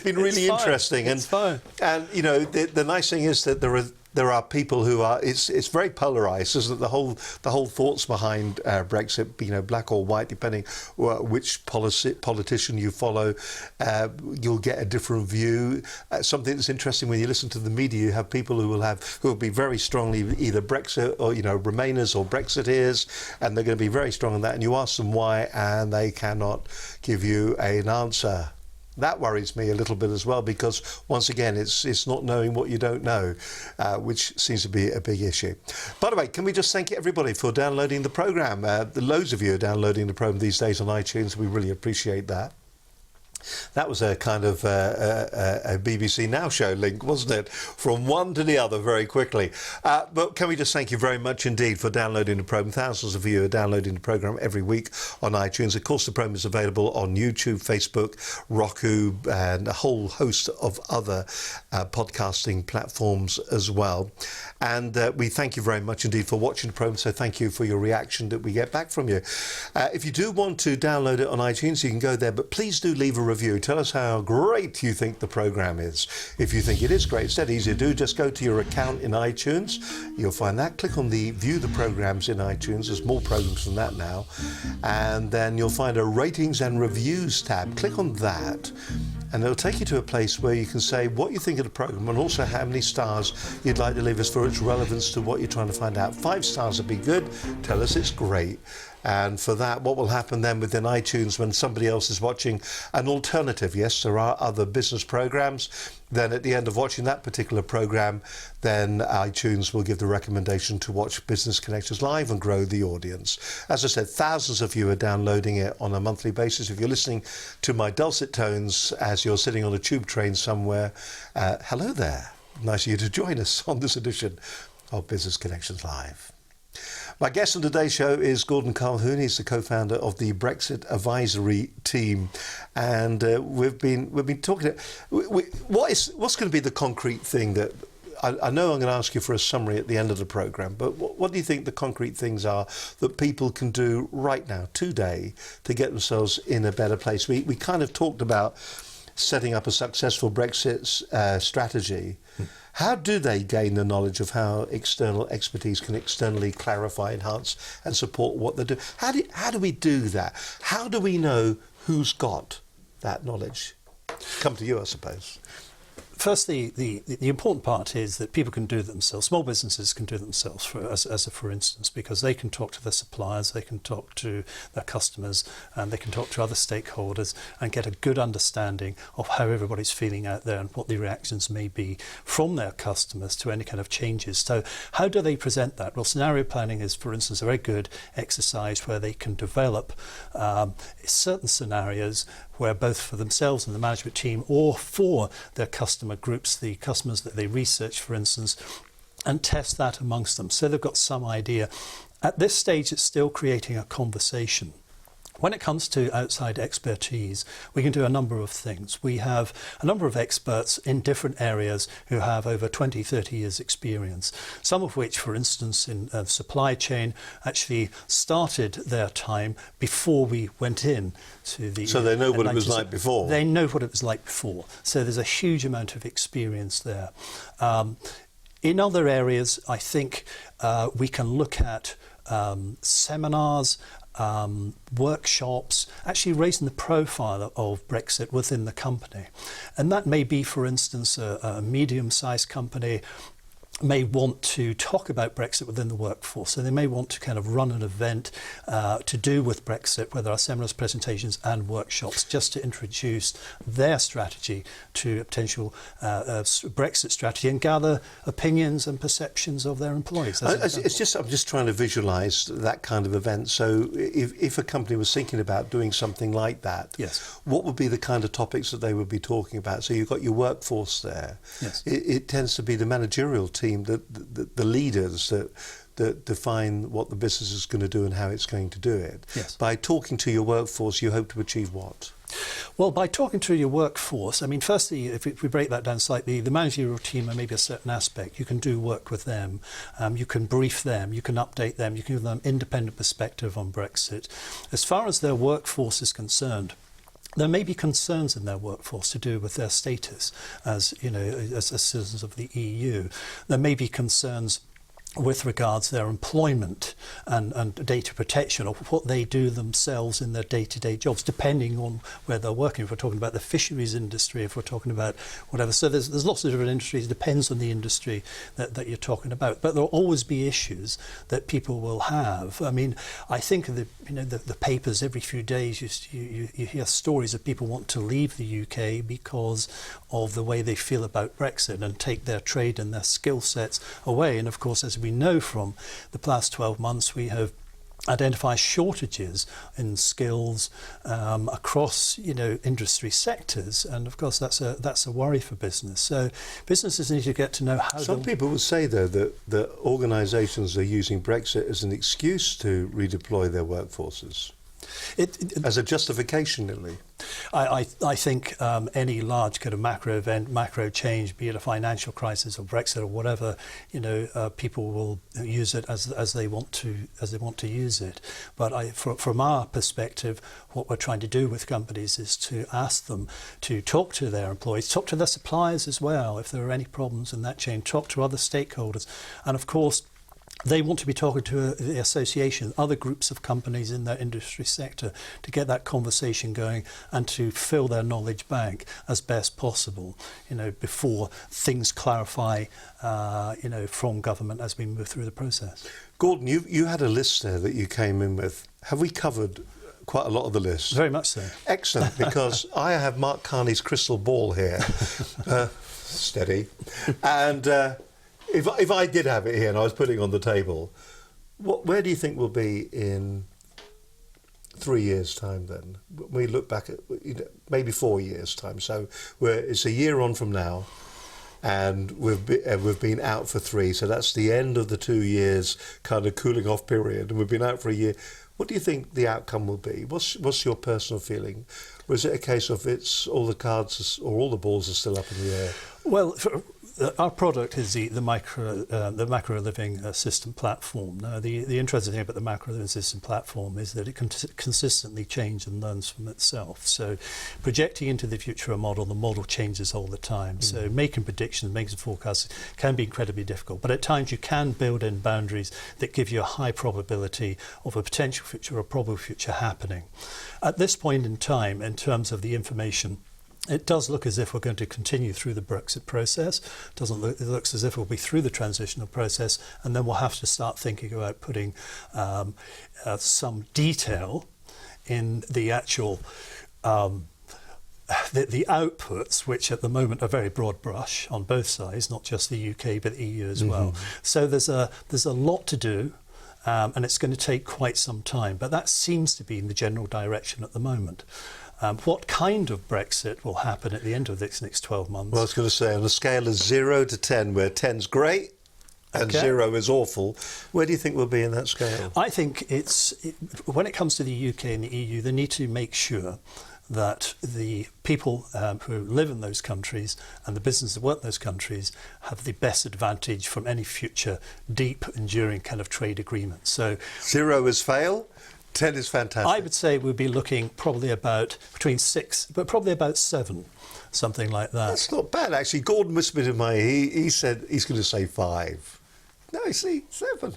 been really interesting. It's fun. And you know, the nice thing is that there are people who are. It's very polarised, isn't it? The whole thoughts behind Brexit, you know, black or white, depending which politician you follow, you'll get a different view. Something that's interesting when you listen to the media, you have people who will be very strongly either Brexit or, you know, Remainers or Brexiteers, and they're going to be very strong on that. And you ask them why, and they cannot give you an answer. That worries me a little bit as well, because once again, it's not knowing what you don't know, which seems to be a big issue. By the way, can we just thank everybody for downloading the programme? Loads of you are downloading the programme these days on iTunes. We really appreciate that. That was a kind of a BBC Now show link, wasn't it? From one to the other very quickly. But can we just thank you very much indeed for downloading the programme. Thousands of you are downloading the programme every week on iTunes. Of course, the programme is available on YouTube, Facebook, Roku, and a whole host of other podcasting platforms as well. And we thank you very much indeed for watching the programme. So thank you for your reaction that we get back from you. If you do want to download it on iTunes, you can go there. But please do leave a review. Tell us how great you think the programme is. If you think it is great, it's dead easy to do. Just go to your account in iTunes. You'll find that. Click on the View the Programmes in iTunes. There's more programmes than that now. And then you'll find a Ratings and Reviews tab. Click on that. And it'll take you to a place where you can say what you think of the programme and also how many stars you'd like to leave us for its relevance to what you're trying to find out. 5 stars would be good. Tell us it's great. And for that, what will happen then within iTunes when somebody else is watching an alternative? Yes, there are other business programs. Then at the end of watching that particular program, then iTunes will give the recommendation to watch Business Connectors Live and grow the audience. As I said, thousands of you are downloading it on a monthly basis. If you're listening to my dulcet tones as you're sitting on a tube train somewhere, hello there. Nice of you to join us on this edition of Business Connections Live. My guest on today's show is Colquhoun. He's the co-founder of the Brexit Advisory Team, and we've been talking. What's going to be the concrete thing that I know I'm going to ask you for a summary at the end of the programme, but what do you think the concrete things are that people can do right now, today, to get themselves in a better place? We kind of talked about setting up a successful Brexit strategy. How do they gain the knowledge of how external expertise can externally clarify, enhance and support what they do? How do we do that? How do we know who's got that knowledge? Come to you, I suppose. Firstly, the important part is that people can do it themselves. Small businesses can do it themselves, for instance, because they can talk to their suppliers, they can talk to their customers, and they can talk to other stakeholders and get a good understanding of how everybody's feeling out there and what the reactions may be from their customers to any kind of changes. So how do they present that? Well, scenario planning is, for instance, a very good exercise where they can develop certain scenarios where both for themselves and the management team or for their customer groups, the customers that they research, for instance, and test that amongst them. So they've got some idea. At this stage, it's still creating a conversation. When it comes to outside expertise, we can do a number of things. We have a number of experts in different areas who have over 20, 30 years experience, some of which, for instance, in supply chain, actually started their time before we went in to the... So they know what it was like before. They know what it was like before. So there's a huge amount of experience there. In other areas, I think we can look at seminars, workshops, actually raising the profile of Brexit within the company. And that may be, for instance, a medium-sized company may want to talk about Brexit within the workforce. So they may want to kind of run an event to do with Brexit, where there are seminars, presentations and workshops, just to introduce their strategy to a potential Brexit strategy and gather opinions and perceptions of their employees. I'm just trying to visualise that kind of event. So if a company was thinking about doing something like that, yes, what would be the kind of topics that they would be talking about? So you've got your workforce there. Yes. It tends to be the managerial team, the leaders that that define what the business is going to do and how it's going to do it. Yes. By talking to your workforce, you hope to achieve what? Well, by talking to your workforce, I mean, firstly, if we break that down slightly, the managerial team and maybe a certain aspect, you can do work with them, you can brief them, you can update them, you can give them independent perspective on Brexit. As far as their workforce is concerned, there may be concerns in their workforce to do with their status as, you know, as citizens of the EU. There may be concerns with regards to their employment and data protection, or what they do themselves in their day-to-day jobs, depending on where they're working. If we're talking about the fisheries industry, if we're talking about whatever. So there's lots of different industries. It depends on the industry that you're talking about. But there'll always be issues that people will have. I mean, I think the papers every few days, you hear stories of people want to leave the UK because of the way they feel about Brexit and take their trade and their skill sets away. And of course, as we know from the past 12 months, we have identified shortages in skills across, you know, industry sectors, and of course that's a worry for business. So businesses need to get to know how. Some people would say though that organisations are using Brexit as an excuse to redeploy their workforces. As a justification, really. I think any large kind of macro event, macro change, be it a financial crisis or Brexit or whatever, you know, people will use it as they want to use it. But from our perspective, what we're trying to do with companies is to ask them to talk to their employees, talk to their suppliers as well, if there are any problems in that chain, talk to other stakeholders, and of course, they want to be talking to the association, other groups of companies in their industry sector, to get that conversation going and to fill their knowledge bank as best possible, you know, before things clarify, you know, from government as we move through the process. Gordon, you had a list there that you came in with. Have we covered quite a lot of the list? Very much so. Excellent, because I have Mark Carney's crystal ball here. Steady. And if I did have it here and I was putting it on the table, where do you think we'll be in 3 years' time then? We look back at, you know, maybe 4 years' time. So it's a year on from now, and we've been out for 3. So that's the end of the 2 years kind of cooling off period, and we've been out for a year. What do you think the outcome will be? What's your personal feeling? Or is it a case of it's all the cards or all the balls are still up in the air? Well, our product is the macro living system platform. Now, the interesting thing about the macro living system platform is that it can consistently change and learns from itself. So, projecting into the future a model, the model changes all the time. So, making predictions, making forecasts can be incredibly difficult. But at times, you can build in boundaries that give you a high probability of a potential future or probable future happening. At this point in time, in terms of the information, it does look as if we're going to continue through the Brexit process. It looks as if we'll be through the transitional process, and then we'll have to start thinking about putting some detail in the actual the outputs, which at the moment are very broad brush on both sides, not just the UK but the EU as well. So there's a lot to do. And it's going to take quite some time, but that seems to be in the general direction at the moment. What kind of Brexit will happen at the end of this next 12 months? Well, I was going to say, on a scale of 0 to 10, where 10's great and 0 is awful, where do you think we'll be in that scale? I think when it comes to the UK and the EU, they need to make sure that the people who live in those countries and the businesses that work in those countries have the best advantage from any future deep, enduring kind of trade agreement. So 0 is fail, 10 is fantastic. I would say we'd be looking probably about between 6, but probably about 7, something like that. That's not bad, actually. Gordon whispered in my ear, he said he's going to say 5. No, you see, 7.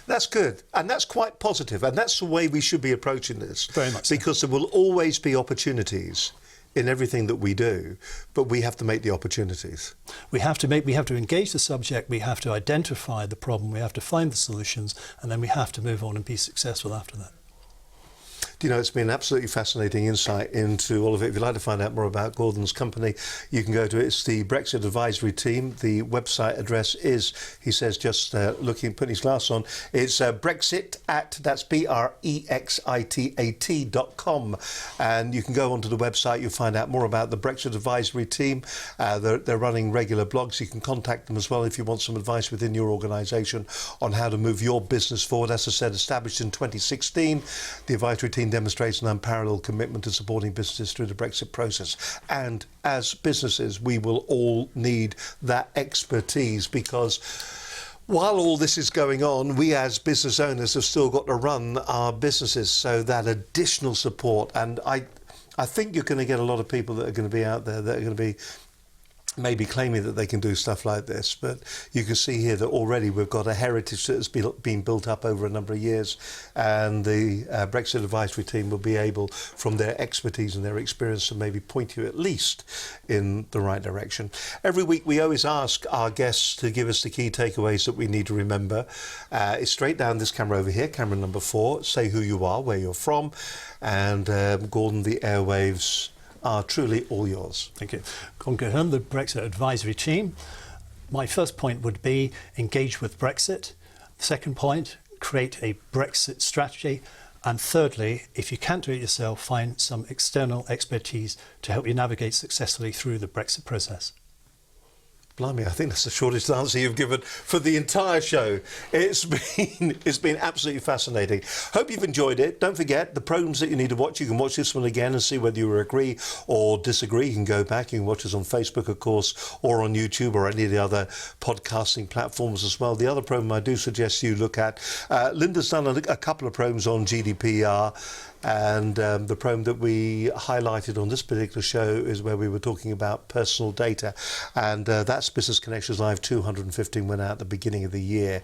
That's good. And that's quite positive. And that's the way we should be approaching this. Very much so. Because there will always be opportunities in everything that we do, but we have to make the opportunities. We have to engage the subject, we have to identify the problem, we have to find the solutions, and then we have to move on and be successful after that. it's been absolutely fascinating insight into all of it. If you'd like to find out more about Gordon's company, you can go to it's the Brexit Advisory Team. The website address is, he says, just putting his glass on, it's Brexit at, that's BREXITAT.com. And you can go onto the website, you'll find out more about the Brexit Advisory Team. They're running regular blogs. You can contact them as well if you want some advice within your organisation on how to move your business forward. As I said, established in 2016, the advisory team demonstrates an unparalleled commitment to supporting businesses through the Brexit process. And as businesses, we will all need that expertise, because while all this is going on, we as business owners have still got to run our businesses. So that additional support, and I think you're going to get a lot of people that are going to be out there that are going to be maybe claiming that they can do stuff like this, but you can see here that already we've got a heritage that has been built up over a number of years, and the Brexit Advisory Team will be able, from their expertise and their experience, to maybe point you at least in the right direction. Every week we always ask our guests to give us the key takeaways that we need to remember. It's straight down this camera over here, camera number 4. Say who you are, where you're from, and Gordon, the airwaves are truly all yours. Thank you. Colquhoun, the Brexit Advisory Team. My first point would be engage with Brexit. Second point, create a Brexit strategy. And thirdly, if you can't do it yourself, find some external expertise to help you navigate successfully through the Brexit process. Blimey, I think that's the shortest answer you've given for the entire show. It's been absolutely fascinating. Hope you've enjoyed it. Don't forget the programmes that you need to watch. You can watch this one again and see whether you agree or disagree. You can go back. You can watch us on Facebook, of course, or on YouTube or any of the other podcasting platforms as well. The other programme I do suggest you look at, Linda's done a couple of programmes on GDPR. And the program that we highlighted on this particular show is where we were talking about personal data, and that's Business Connections Live 215 went out at the beginning of the year.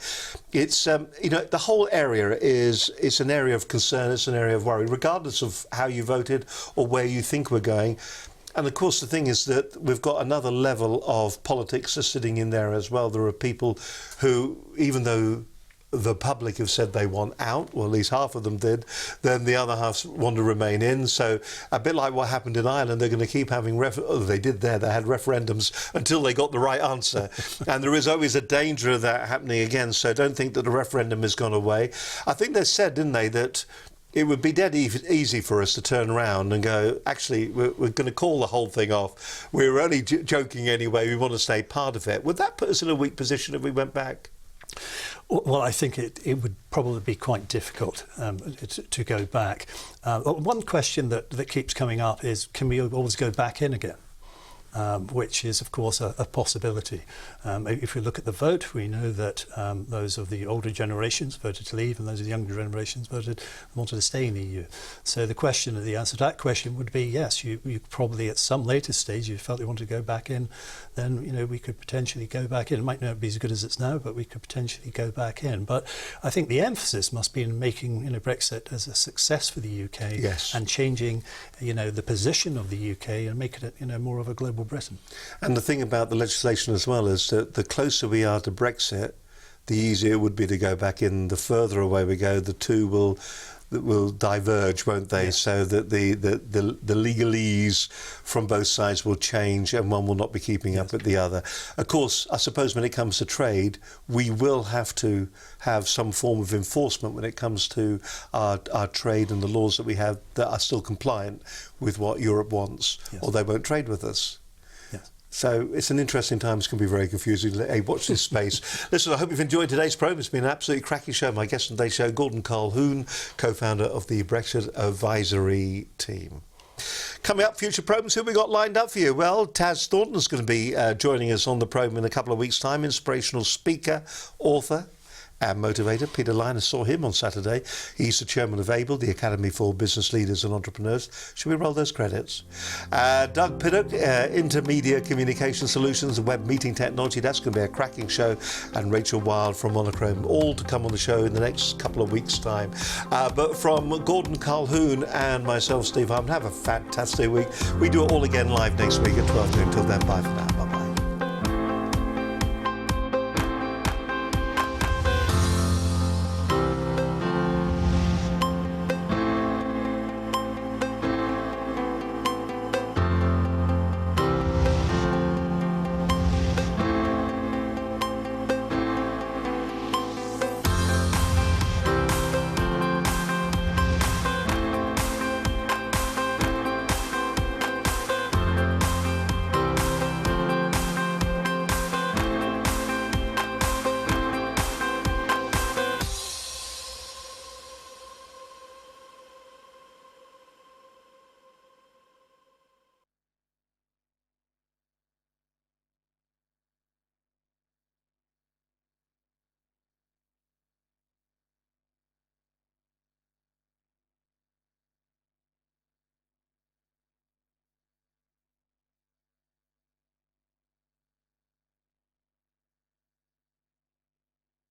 It's the whole area it's an area of concern, it's an area of worry, regardless of how you voted or where you think we're going. And of course the thing is that we've got another level of politics sitting in there as well. There are people who, even though the public have said they want out, or at least half of them did, then the other half want to remain in. So a bit like what happened in Ireland, they're going to keep having they did there, they had referendums until they got the right answer. And there is always a danger of that happening again, so don't think that the referendum has gone away. I think they said, didn't they, that it would be dead easy for us to turn around and go, actually, we're going to call the whole thing off. We're only joking anyway, we want to stay part of it. Would that put us in a weak position if we went back? Well, I think it would probably be quite difficult to go back. One question that keeps coming up is, can we always go back in again? Which is, of course, a possibility. If we look at the vote, we know that those of the older generations voted to leave, and those of the younger generations wanted to stay in the EU. So the answer to that question would be yes. You probably at some later stage you felt you wanted to go back in, then we could potentially go back in. It might not be as good as it's now, but we could potentially go back in. But I think the emphasis must be in making Brexit as a success for the UK, yes, and changing the position of the UK and making it more of a global Britain. And the thing about the legislation as well is that the closer we are to Brexit, the easier it would be to go back in. The further away we go, the two will diverge, won't they? Yes. So that the legalese from both sides will change, and one will not be keeping up with the other. Of course, I suppose when it comes to trade, we will have to have some form of enforcement when it comes to our trade and the laws that we have that are still compliant with what Europe wants, yes, or they won't trade with us. So it's an interesting time. It's going to be very confusing. Hey, watch this space. Listen, I hope you've enjoyed today's programme. It's been an absolutely cracking show. My guest on today's show, Gordon Colquhoun, co-founder of the Brexit Advisory Team. Coming up, future programmes, who have we got lined up for you? Well, Taz Thornton's going to be joining us on the programme in a couple of weeks' time. Inspirational speaker, author and motivator. Peter Lyness, saw him on Saturday. He's the chairman of ABLE, the Academy for Business Leaders and Entrepreneurs. Should we roll those credits? Doug Piddock, Intermedia Communication Solutions and Web Meeting Technology. That's going to be a cracking show. And Rachel Wild from Monochrome, all to come on the show in the next couple of weeks' time. But from Gordon Colquhoun and myself, Steve Harmon, have a fantastic week. We do it all again live next week at 12 noon. Until then, bye for now.